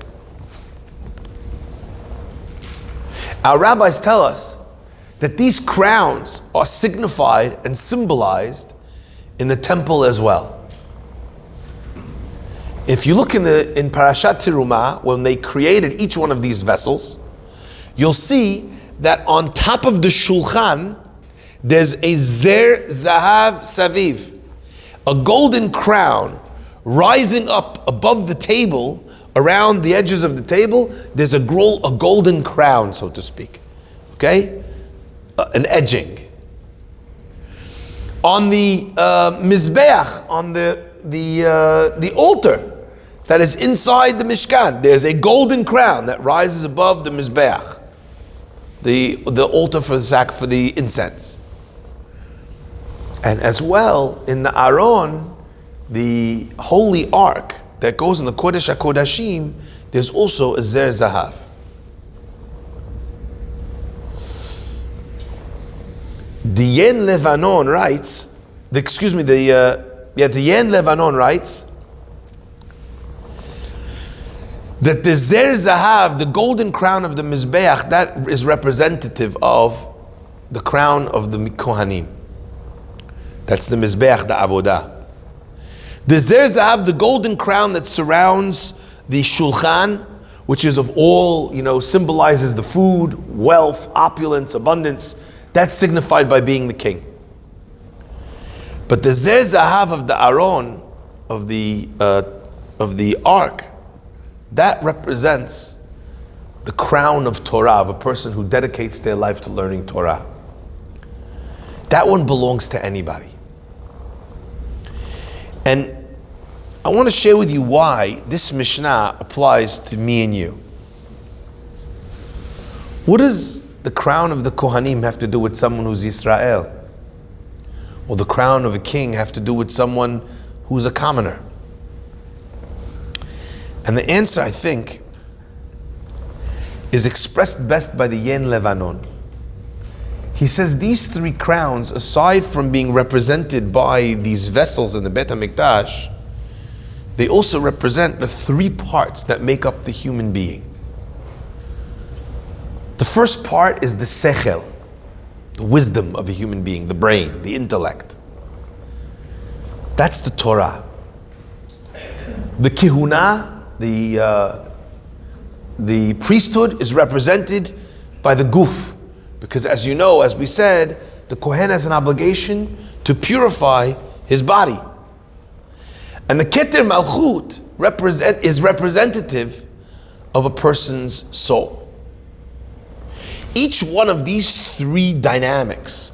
Our rabbis tell us that these crowns are signified and symbolized in the temple as well. If you look in Parashat Terumah, when they created each one of these vessels, you'll see that on top of the shulchan, there's a zer zahav saviv, a golden crown rising up above the table, around the edges of the table. There's a golden crown, so to speak. Okay? An edging. On the mizbeach, on the altar that is inside the Mishkan, there's a golden crown that rises above the mizbeach, the altar for the incense. And as well, in the Aron, the holy ark that goes in the Kodesh HaKodashim, there's also a Zer Zahav. The Yen Levanon writes, the Yen Levanon writes that the Zer Zahav, the golden crown of the Mizbeach, that is representative of the crown of the Kohanim. That's the Mizbeach, the Avodah. The Zer Zahav, the golden crown that surrounds the Shulchan, which is of all, symbolizes the food, wealth, opulence, abundance, that's signified by being the king. But the Zer Zahav of the Aron, of the ark, that represents the crown of Torah, of a person who dedicates their life to learning Torah. That one belongs to anybody. And I want to share with you why this Mishnah applies to me and you. What does the crown of the Kohanim have to do with someone who's Yisrael? Or the crown of a king have to do with someone who's a commoner? And the answer, I think, is expressed best by the Yen Levanon. He says these three crowns, aside from being represented by these vessels in the Beit HaMikdash, they also represent the three parts that make up the human being. The first part is the sechel. the wisdom of a human being, the brain, the intellect. That's the Torah. The kihuna, the priesthood, is represented by the guf, because as you know, as we said, the Kohen has an obligation to purify his body. And the Keter Malchut is representative of a person's soul. Each one of these three dynamics,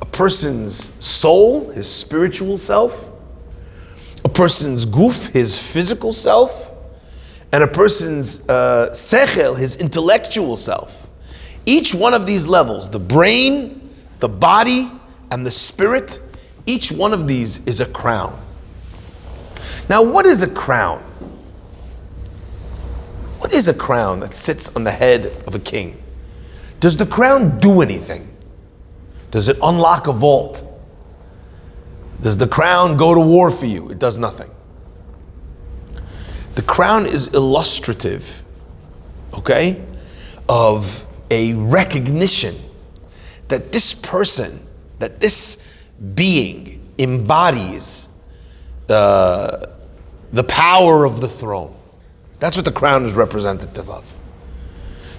a person's soul, his spiritual self, a person's guf, his physical self, and a person's sechel, his intellectual self. Each one of these levels, the brain, the body, and the spirit, each one of these is a crown. Now, what is a crown? What is a crown that sits on the head of a king? Does the crown do anything? Does it unlock a vault? Does the crown go to war for you? It does nothing. The crown is illustrative, okay, of a recognition that this person, that this being embodies the power of the throne. That's what the crown is representative of.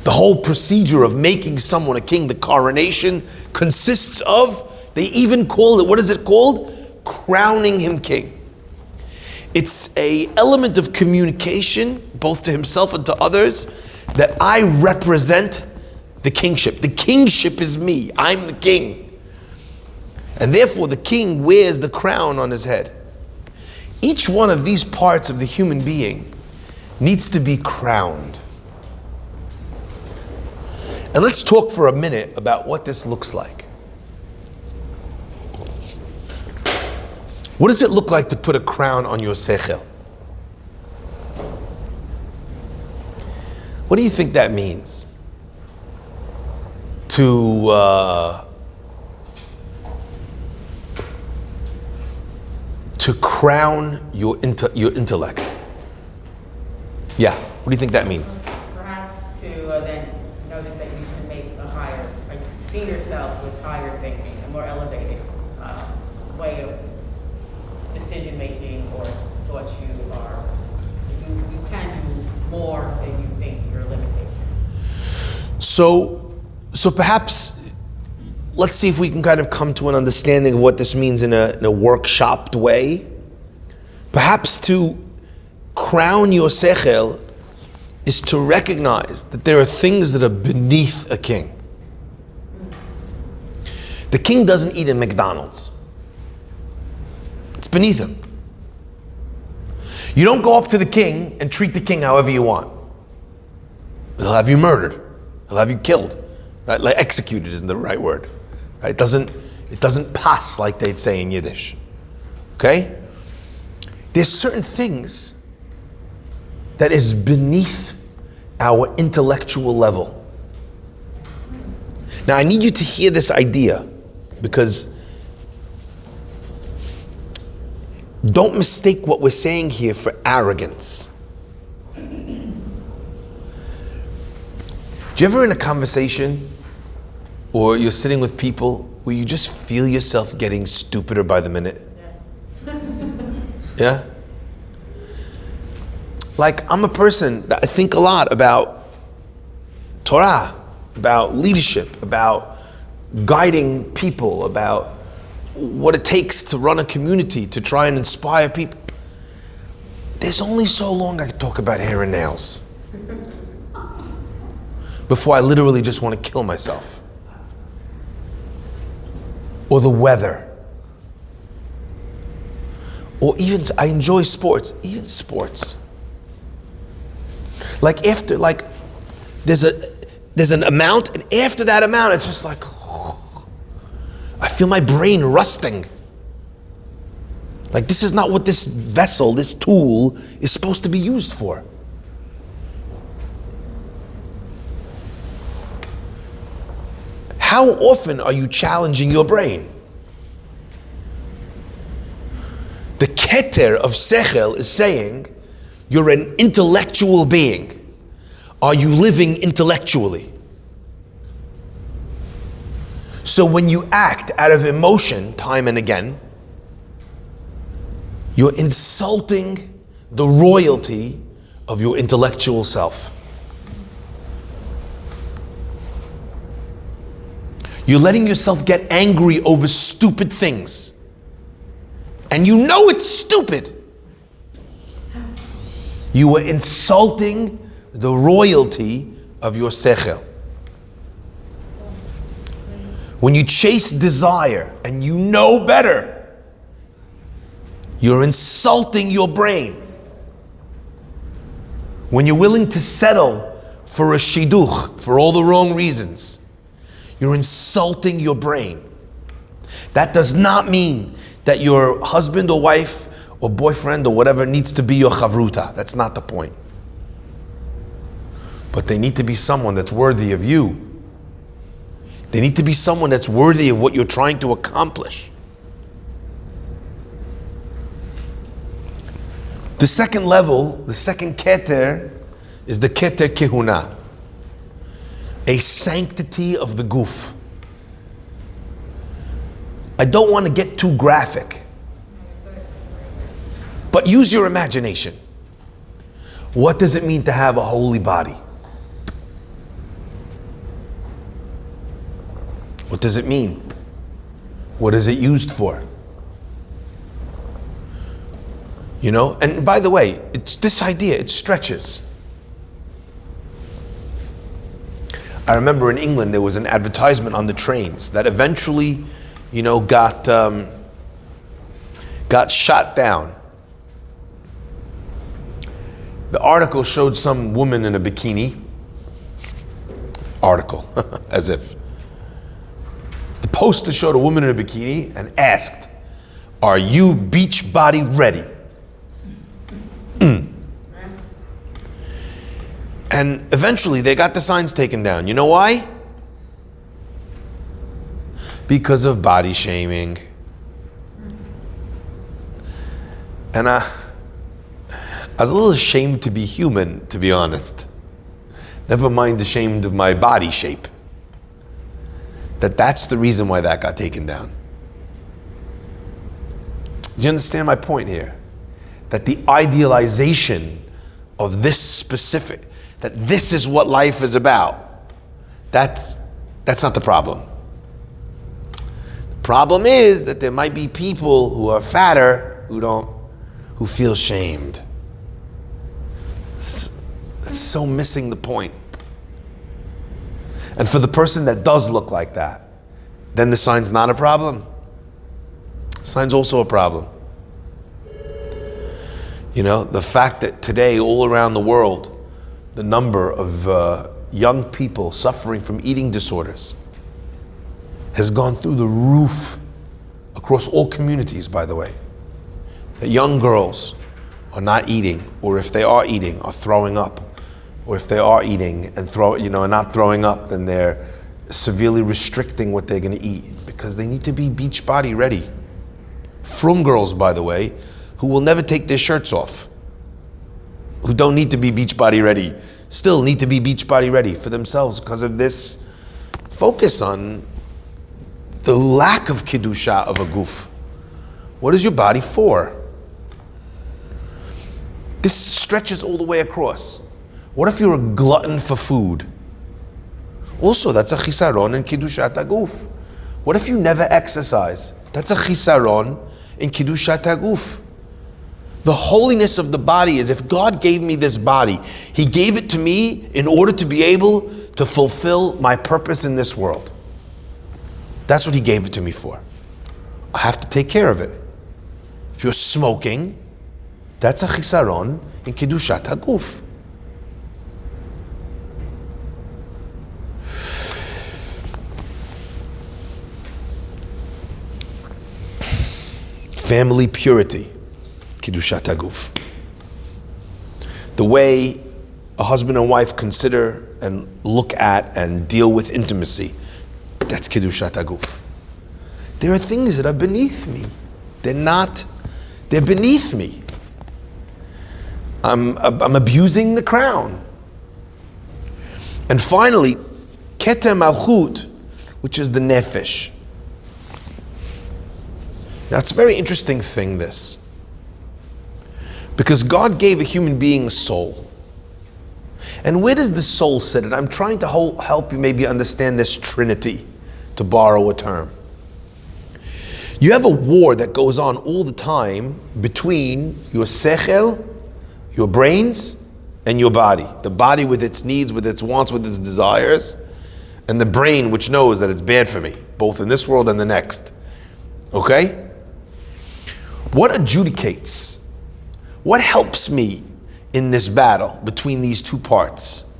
The whole procedure of making someone a king, the coronation, consists of, they even call it, what is it called? Crowning him king. It's an element of communication, both to himself and to others, that I represent the kingship. The kingship is me. I'm the king. And therefore the king wears the crown on his head. Each one of these parts of the human being needs to be crowned. And let's talk for a minute about what this looks like. What does it look like to put a crown on your sechel? What do you think that means? To crown your intellect. Yeah, what do you think that means? Perhaps to then notice that you can make a higher, like see yourself with higher thinking, a more elevated way of decision making or thoughts you can do more than you think your limitation. So perhaps let's see if we can kind of come to an understanding of what this means in a workshopped way. Perhaps to crown your sechel is to recognize that there are things that are beneath a king. The king doesn't eat at McDonald's. It's beneath him. You don't go up to the king and treat the king however you want. He'll have you murdered. He'll have you killed. Right? Like executed isn't the right word. Right? It doesn't pass, like they'd say in Yiddish. Okay? There's certain things that is beneath our intellectual level. Now I need you to hear this idea, because don't mistake what we're saying here for arrogance. Do you ever in a conversation or you're sitting with people where you just feel yourself getting stupider by the minute? Yeah? Like, I'm a person that I think a lot about Torah, about leadership, about guiding people, about what it takes to run a community, to try and inspire people. There's only so long I can talk about hair and nails before I literally just want to kill myself. Or the weather. Or even, I enjoy sports, even sports. Like there's an amount, and after that amount, it's just like, I feel my brain rusting. Like this is not what this vessel, this tool, is supposed to be used for. How often are you challenging your brain? The keter of sechel is saying, you're an intellectual being. Are you living intellectually? So when you act out of emotion time and again, you're insulting the royalty of your intellectual self. You're letting yourself get angry over stupid things. And you know it's stupid. You are insulting the royalty of your sechel. When you chase desire and you know better, you're insulting your brain. When you're willing to settle for a shidduch for all the wrong reasons, you're insulting your brain. That does not mean that your husband or wife or boyfriend or whatever needs to be your chavruta. That's not the point. But they need to be someone that's worthy of you. They need to be someone that's worthy of what you're trying to accomplish. The second level, the second keter, is the keter kehuna, a sanctity of the guf. I don't want to get too graphic, but use your imagination. What does it mean to have a holy body? What does it mean? What is it used for? You know, and by the way, it's this idea, it stretches. I remember in England there was an advertisement on the trains that eventually, you know, got shot down. The article showed some woman in a bikini. Article, as if. The poster showed a woman in a bikini and asked, "Are you beach body ready?" And eventually they got the signs taken down. You know why? Because of body shaming. And I was a little ashamed to be human, to be honest. Never mind ashamed of my body shape. That's the reason why that got taken down. Do you understand my point here? That the idealization of this specific, that this is what life is about, that's not the problem. The problem is that there might be people who are fatter who feel shamed. That's so missing the point. And for the person that does look like that, then the sign's not a problem. The sign's also a problem. You know, the fact that today all around the world, the number of young people suffering from eating disorders has gone through the roof across all communities, by the way. That young girls are not eating, or if they are eating, are throwing up. Or if they are eating and not throwing up, then they're severely restricting what they're going to eat because they need to be beach body ready. Frum girls, by the way, who will never take their shirts off, who don't need to be beach body ready, still need to be beach body ready for themselves because of this focus on the lack of kiddusha of a guf. What is your body for? This stretches all the way across. What if you're a glutton for food? Also, that's a chisaron in kiddushat haguf. What if you never exercise? That's a chisaron in kiddushat haguf. The holiness of the body is, if God gave me this body, He gave it to me in order to be able to fulfill my purpose in this world. That's what He gave it to me for. I have to take care of it. If you're smoking, that's a chisaron in kiddushat haguf. Family purity, kiddushat haguf. The way a husband and wife consider and look at and deal with intimacy, that's kiddushat haguf. There are things that are beneath me. They're beneath me. I'm abusing the crown. And finally, keter malchut, which is the nefesh. Now it's a very interesting thing, this. Because God gave a human being a soul. And where does the soul sit? And I'm trying to help you maybe understand this trinity, to borrow a term. You have a war that goes on all the time between your sechel, your brains, and your body. The body with its needs, with its wants, with its desires, and the brain which knows that it's bad for me, both in this world and the next. Okay? What adjudicates? What helps me in this battle between these two parts?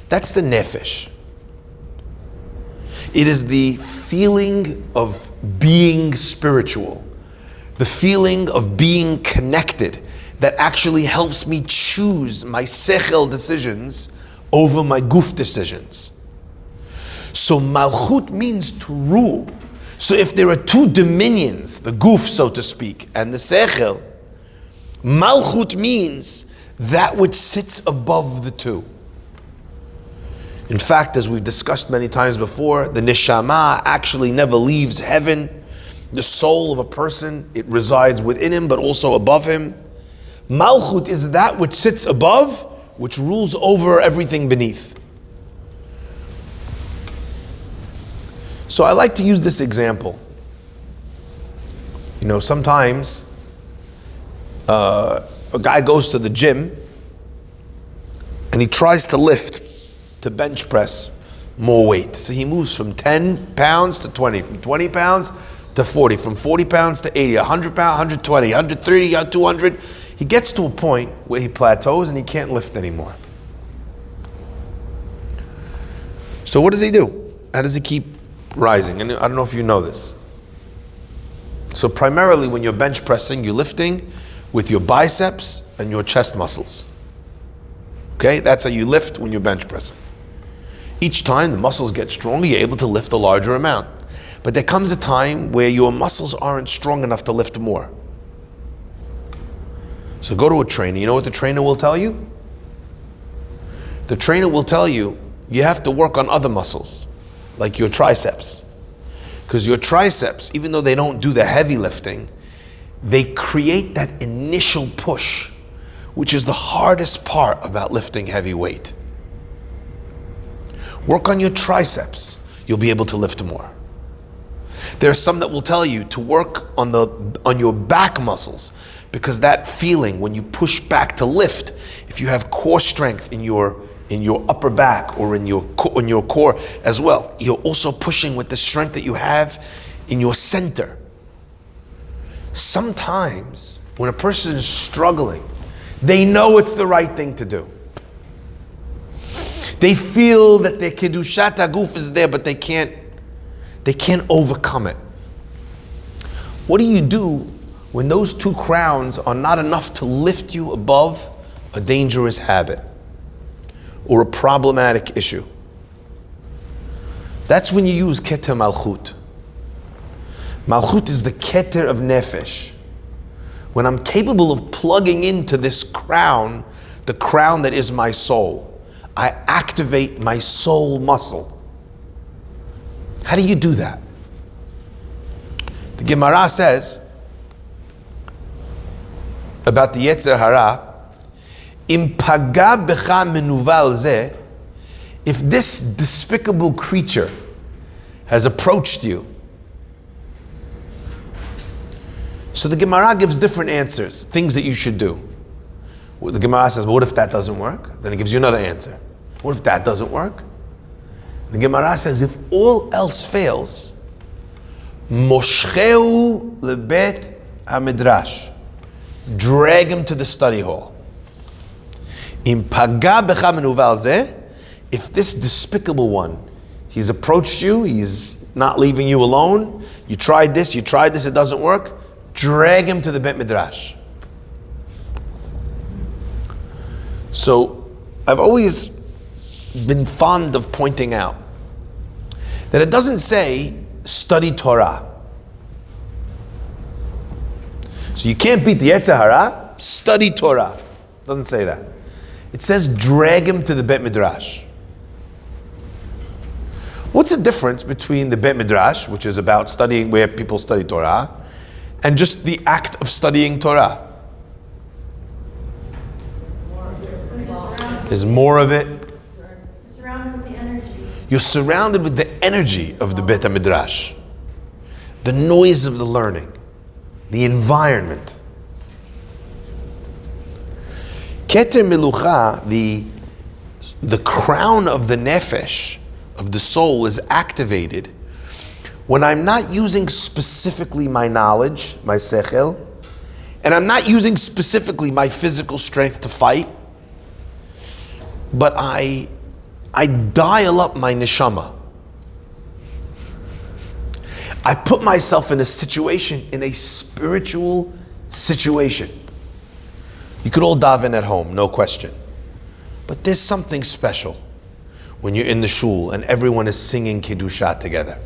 That's the nefesh. It is the feeling of being spiritual, the feeling of being connected that actually helps me choose my sechel decisions over my guf decisions. So malchut means to rule. So if there are two dominions, the guf, so to speak, and the sechel, malchut means that which sits above the two. In fact, as we've discussed many times before, the neshama actually never leaves heaven. The soul of a person, it resides within him, but also above him. Malchut is that which sits above, which rules over everything beneath. So I like to use this example. You know, sometimes a guy goes to the gym and he tries to lift, to bench press more weight. So he moves from 10 pounds to 20, from 20 pounds to 40, from 40 pounds to 80, 100 pounds, 120, 130, 200. He gets to a point where he plateaus and he can't lift anymore. So what does he do? How does he keep rising? And I don't know if you know this. So primarily when you're bench pressing, you're lifting with your biceps and your chest muscles. Okay, that's how you lift when you're bench pressing. Each time the muscles get stronger, you're able to lift a larger amount. But there comes a time where your muscles aren't strong enough to lift more. So go to a trainer. You know what the trainer will tell you? The trainer will tell you, you have to work on other muscles, like your triceps. Because your triceps, even though they don't do the heavy lifting, they create that initial push, which is the hardest part about lifting heavy weight. Work on your triceps, you'll be able to lift more. There are some that will tell you to work on your back muscles, because that feeling when you push back to lift, if you have core strength in your upper back or in your core as well, you're also pushing with the strength that you have in your center. Sometimes when a person is struggling, they know it's the right thing to do. They feel that their kedushat haguf is there, but they can't overcome it. What do you do when those two crowns are not enough to lift you above a dangerous habit or a problematic issue? That's when you use keter malchut. Malchut is the keter of nefesh. When I'm capable of plugging into this crown, the crown that is my soul, I activate my soul muscle. How do you do that? The Gemara says about the Yetzer Hara, Im paga becha menuval zeh, if this despicable creature has approached you. So the Gemara gives different answers, things that you should do. The Gemara says, well, what if that doesn't work? Then it gives you another answer. What if that doesn't work? The Gemara says, if all else fails, moshcheu lebet hamidrash, drag him to the study hall. Im paga becha menuval zeh, if this despicable one, he's approached you, he's not leaving you alone, you tried this, it doesn't work, drag him to the Bet Midrash. So I've always been fond of pointing out that it doesn't say study Torah. So you can't beat the Yetzer Hara, study Torah. It doesn't say that. It says drag him to the Bet Midrash. What's the difference between the Bet Midrash, which is about studying where people study Torah, and just the act of studying Torah? There's more of it. Surrounded with the energy. You're surrounded with the energy of the Bet Midrash, the noise of the learning, the environment. Keter Melucha, the crown of the nefesh, of the soul, is activated when I'm not using specifically my knowledge, my sechel, and I'm not using specifically my physical strength to fight, but I dial up my neshama. I put myself in a situation, in a spiritual situation. You could all daven at home, no question. But there's something special when you're in the shul and everyone is singing Kiddusha together.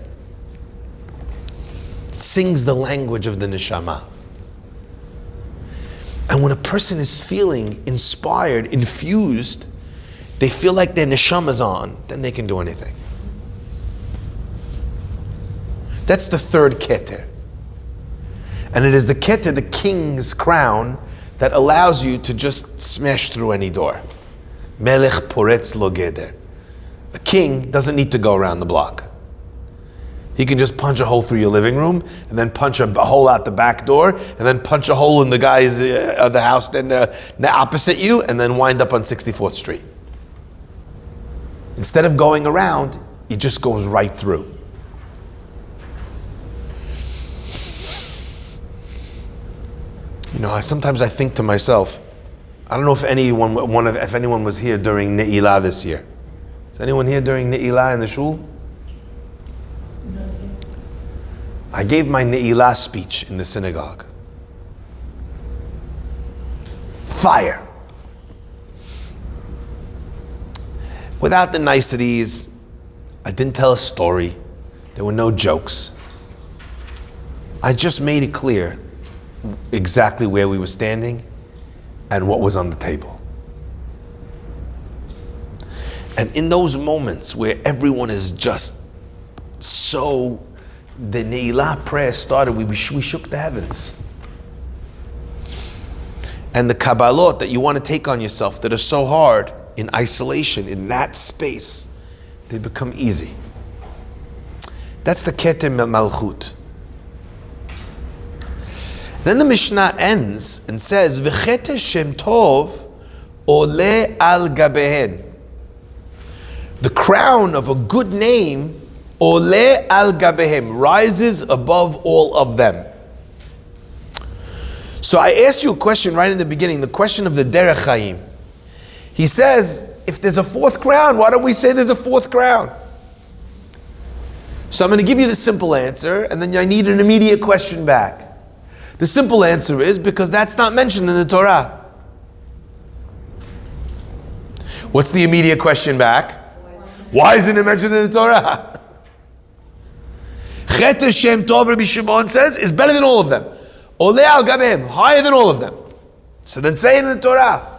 It sings the language of the neshama. And when a person is feeling inspired, infused, they feel like their neshama's on, then they can do anything. That's the third keter. And it is the keter, the king's crown, that allows you to just smash through any door. Melech poretz lo geder. A king doesn't need to go around the block. He can just punch a hole through your living room, and then punch a hole out the back door, and then punch a hole in the guy's the house then opposite you, and then wind up on 64th Street. Instead of going around, he just goes right through. You know, sometimes I think to myself, I don't know if anyone was here during Ne'ilah this year. Is anyone here during Ne'ilah in the shul? I gave my Ne'ilah speech in the synagogue. Fire. Without the niceties, I didn't tell a story. There were no jokes. I just made it clear exactly where we were standing and what was on the table. And in those moments where everyone is just so, the Ne'ilah prayer started, we shook the heavens. And the Kabbalot that you want to take on yourself that are so hard, in isolation, in that space, they become easy. That's the Keter Malchut. Then the Mishnah ends and says, V'cheter Shem Tov ole al gabehen. The crown of a good name, ole al gabehem, rises above all of them. So I asked you a question right in the beginning, the question of the Derech Chaim. He says, if there's a fourth crown, why don't we say there's a fourth crown? So I'm going to give you the simple answer, and then I need an immediate question back. The simple answer is because that's not mentioned in the Torah. What's the immediate question back? Why isn't it mentioned in the Torah? Chet Shem Tov, Rabbi Shimon says, is better than all of them. Ole al gabehem, higher than all of them. So then say it in the Torah.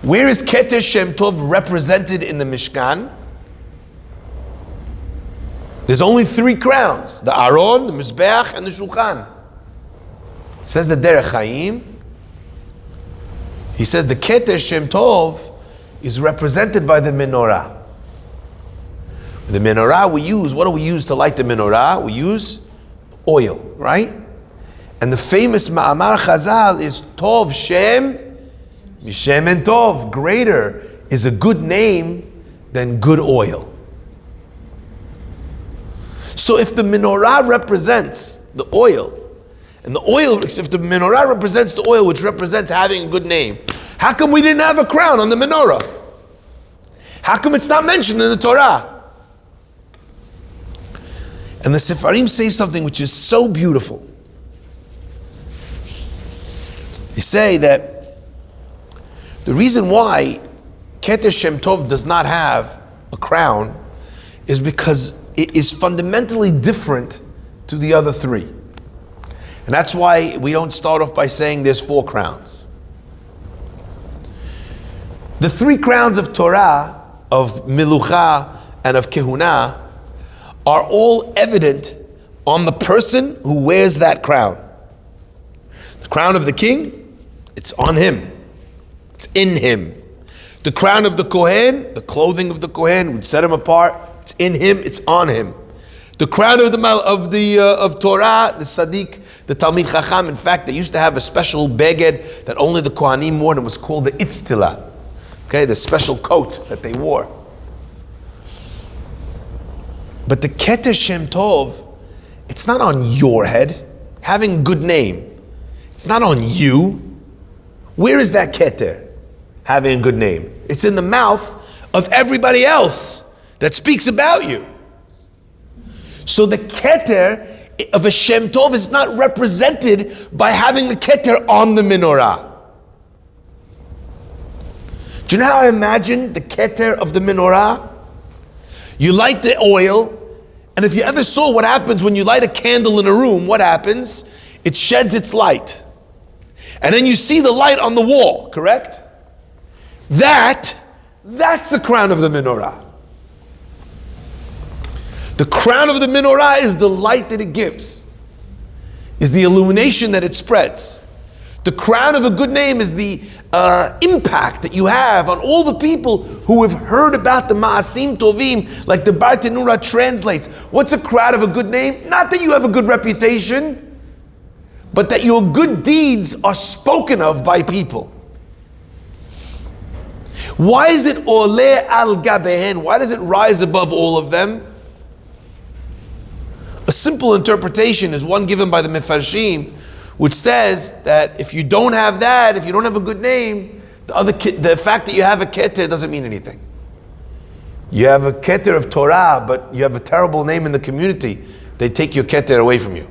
Where is Keter Shem Tov represented in the Mishkan? There's only 3 crowns: the Aron, the Mizbeach, and the Shulchan. Says the Derech Chaim. He says the Keter Shem Tov is represented by the menorah. The menorah we use, what do we use to light the menorah? We use oil, right? And the famous Ma'amar Chazal is Tov Shem Mishem and Tov. Greater is a good name than good oil. So if the menorah represents the oil, and the oil, if the menorah represents the oil, which represents having a good name, how come we didn't have a crown on the menorah? How come it's not mentioned in the Torah? And the Sefarim say something which is so beautiful. They say that the reason why Keter Shem Tov does not have a crown is because it is fundamentally different to the other 3. And that's why we don't start off by saying there's 4 crowns. The 3 crowns of Torah, of Milucha, and of Kehuna are all evident on the person who wears that crown. The crown of the king, it's on him. It's in him. The crown of the Kohen, the clothing of the Kohen would set him apart. It's in him, it's on him. The crown of Torah, the Sadiq, the Talmid Chacham. In fact, they used to have a special beged that only the Kohanim wore, and it was called the Itztila. Okay, the special coat that they wore. But the Keter Shem Tov, it's not on your head. Having a good name, it's not on you. Where is that Keter? Having a good name. It's in the mouth of everybody else that speaks about you. So the Keter of a Shem Tov is not represented by having the Keter on the menorah. Do you know how I imagine the Keter of the menorah? You light the oil, and if you ever saw what happens when you light a candle in a room, what happens? It sheds its light. And then you see the light on the wall, correct? That's the crown of the menorah. The crown of the menorah is the light that it gives, is the illumination that it spreads. The crown of a good name is the impact that you have on all the people who have heard about the Ma'asim Tovim, like the Bartenura translates. What's a crown of a good name? Not that you have a good reputation, but that your good deeds are spoken of by people. Why is it ole al gabehen? Why does it rise above all of them? A simple interpretation is one given by the Mefarshim, which says that if you don't have that, if you don't have a good name, the fact that you have a keter doesn't mean anything. You have a keter of Torah, but you have a terrible name in the community, they take your keter away from you.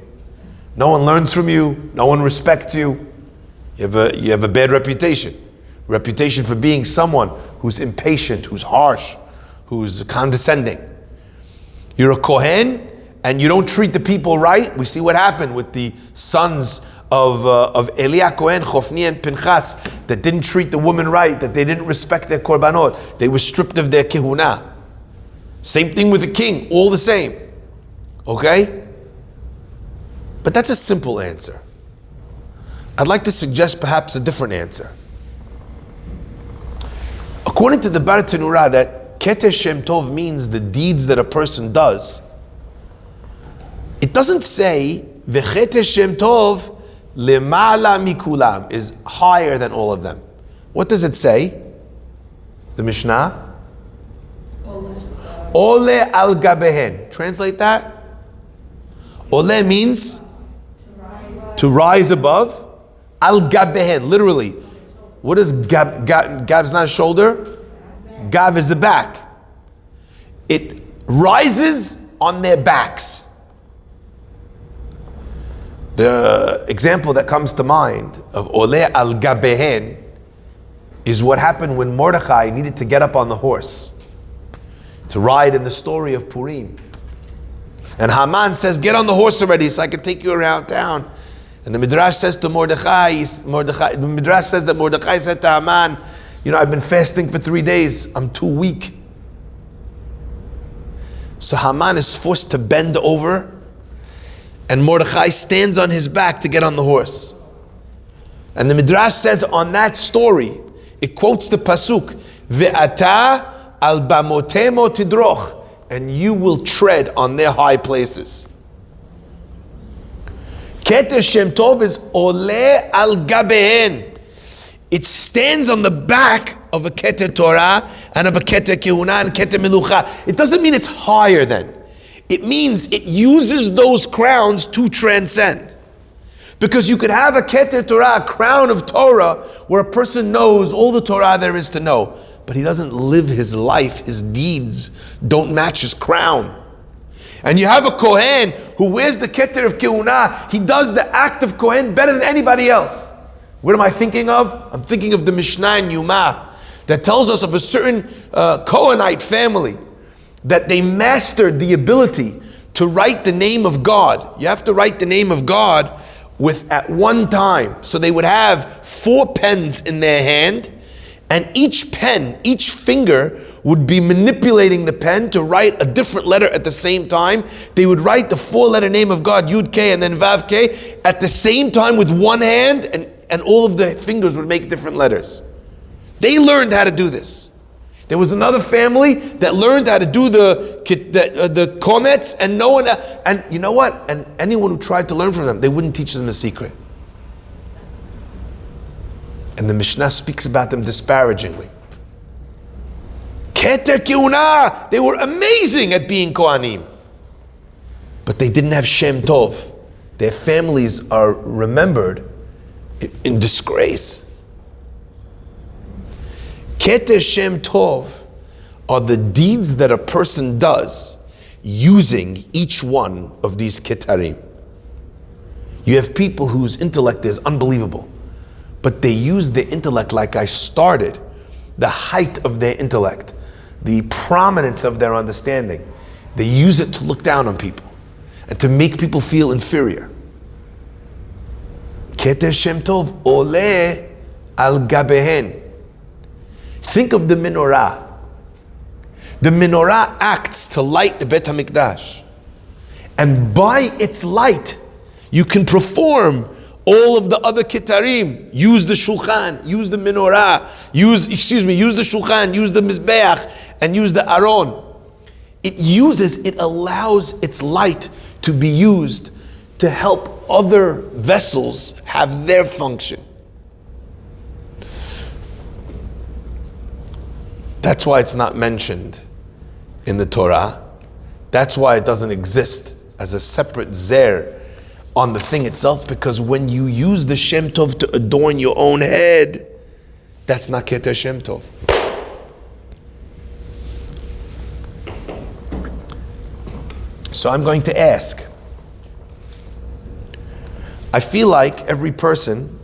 No one learns from you, no one respects you. You have a bad reputation. Reputation for being someone who's impatient, who's harsh, who's condescending. You're a Kohen, and you don't treat the people right. We see what happened with the sons of Eliah Kohen, Chofni and Pinchas, that didn't treat the woman right, that they didn't respect their korbanot. They were stripped of their kehuna. Same thing with the king, all the same. Okay? But that's a simple answer. I'd like to suggest perhaps a different answer. According to the Bartenura, that Keter Shem Tov means the deeds that a person does. It doesn't say V'cheter Shem Tov lemala mikulam is higher than all of them. What does it say? The Mishnah? Ole al gabehen. Translate that. Ole means to rise above. Al gabehen, literally. What is gab? Gab is not a shoulder. Gab is the back. It rises on their backs. The example that comes to mind of Ole al Gabehen is what happened when Mordechai needed to get up on the horse to ride in the story of Purim. And Haman says, get on the horse already so I can take you around town. And the Midrash says to Mordechai, the Midrash says that Mordechai said to Haman, I've been fasting for 3 days, I'm too weak. So Haman is forced to bend over, and Mordechai stands on his back to get on the horse. And the Midrash says on that story, it quotes the Pasuk, Ve'ata al bamotemo tidroch, and you will tread on their high places. Keter Shem Tov is ole al gabehen. It stands on the back of a Keter Torah and of a Keter Kehuna and Keter Melucha. It doesn't mean it's higher than. It means it uses those crowns to transcend. Because you could have a Keter Torah, a crown of Torah, where a person knows all the Torah there is to know, but he doesn't live his life, his deeds don't match his crown. And you have a Kohen who wears the Keter of Kehuna, he does the act of Kohen better than anybody else. What am I thinking of? I'm thinking of the Mishnah in Yuma that tells us of a certain Kohenite family that they mastered the ability to write the name of God. You have to write the name of God at one time. So they would have 4 pens in their hand, And each pen, each finger would be manipulating the pen to write a different letter at the same time. They would write the 4-letter name of God, Yud K and then Vav K, at the same time with one hand, and all of the fingers would make different letters. They learned how to do this. There was another family that learned how to do the komets, and no one, and you know what? And anyone who tried to learn from them, they wouldn't teach them the secret. And the Mishnah speaks about them disparagingly. Keter Keuna, they were amazing at being Kohanim. But they didn't have Shem Tov. Their families are remembered in disgrace. Keter Shem Tov are the deeds that a person does using each one of these ketarim. You have people whose intellect is unbelievable, but they use their intellect like I started, the height of their intellect, the prominence of their understanding. They use it to look down on people and to make people feel inferior. Keter Shem Tov ole al gabehen. Think of the menorah. The menorah acts to light the Bet HaMikdash. And by its light, you can perform all of the other kitarim. Use the shulchan, use the menorah, use the shulchan, use the mizbeach, and use the aron. It allows its light to be used to help other vessels have their function. That's why it's not mentioned in the Torah. That's why it doesn't exist as a separate zer on the thing itself, because when you use the Shem Tov to adorn your own head, that's not Keter Shem Tov. So I'm going to ask. I feel like every person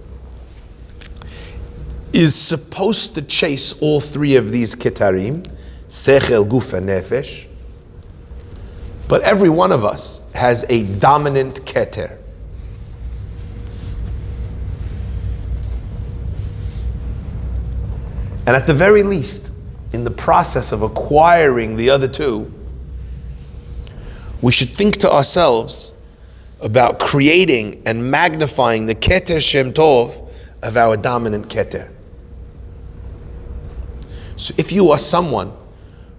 is supposed to chase all three of these ketarim, sechel, guf, and nefesh. But every one of us has a dominant keter. And at the very least, in the process of acquiring the other two, we should think to ourselves about creating and magnifying the keter Shem Tov of our dominant keter. So if you are someone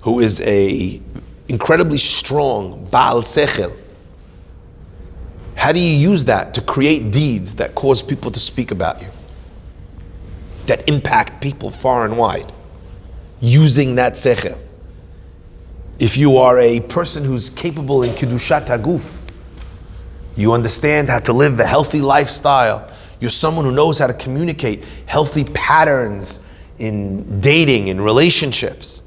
who is a incredibly strong Baal Sechel, how do you use that to create deeds that cause people to speak about you, that impact people far and wide, using that Sechel? If you are a person who's capable in Kiddushat HaGuf, you understand how to live a healthy lifestyle, you're someone who knows how to communicate healthy patterns in dating, in relationships,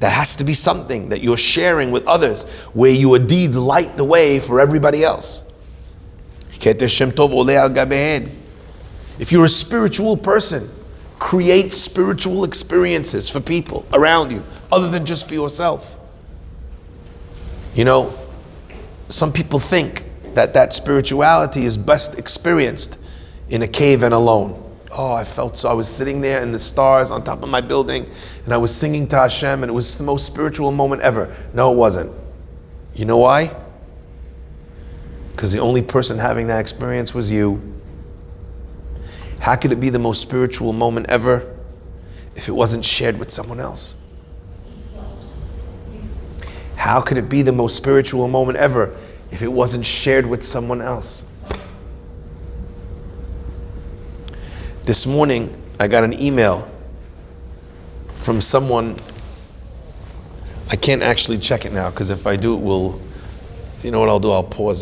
that has to be something that you're sharing with others, where your deeds light the way for everybody else. If you're a spiritual person, create spiritual experiences for people around you, other than just for yourself. You know, some people think that spirituality is best experienced in a cave and alone. Oh, I was sitting there in the stars on top of my building, and I was singing to Hashem, and it was the most spiritual moment ever. No, it wasn't. You know why? Because the only person having that experience was you. How could it be the most spiritual moment ever if it wasn't shared with someone else? How could it be the most spiritual moment ever if it wasn't shared with someone else? This morning, I got an email from someone. I can't actually check it now, because if I do, you know what I'll do? I'll pause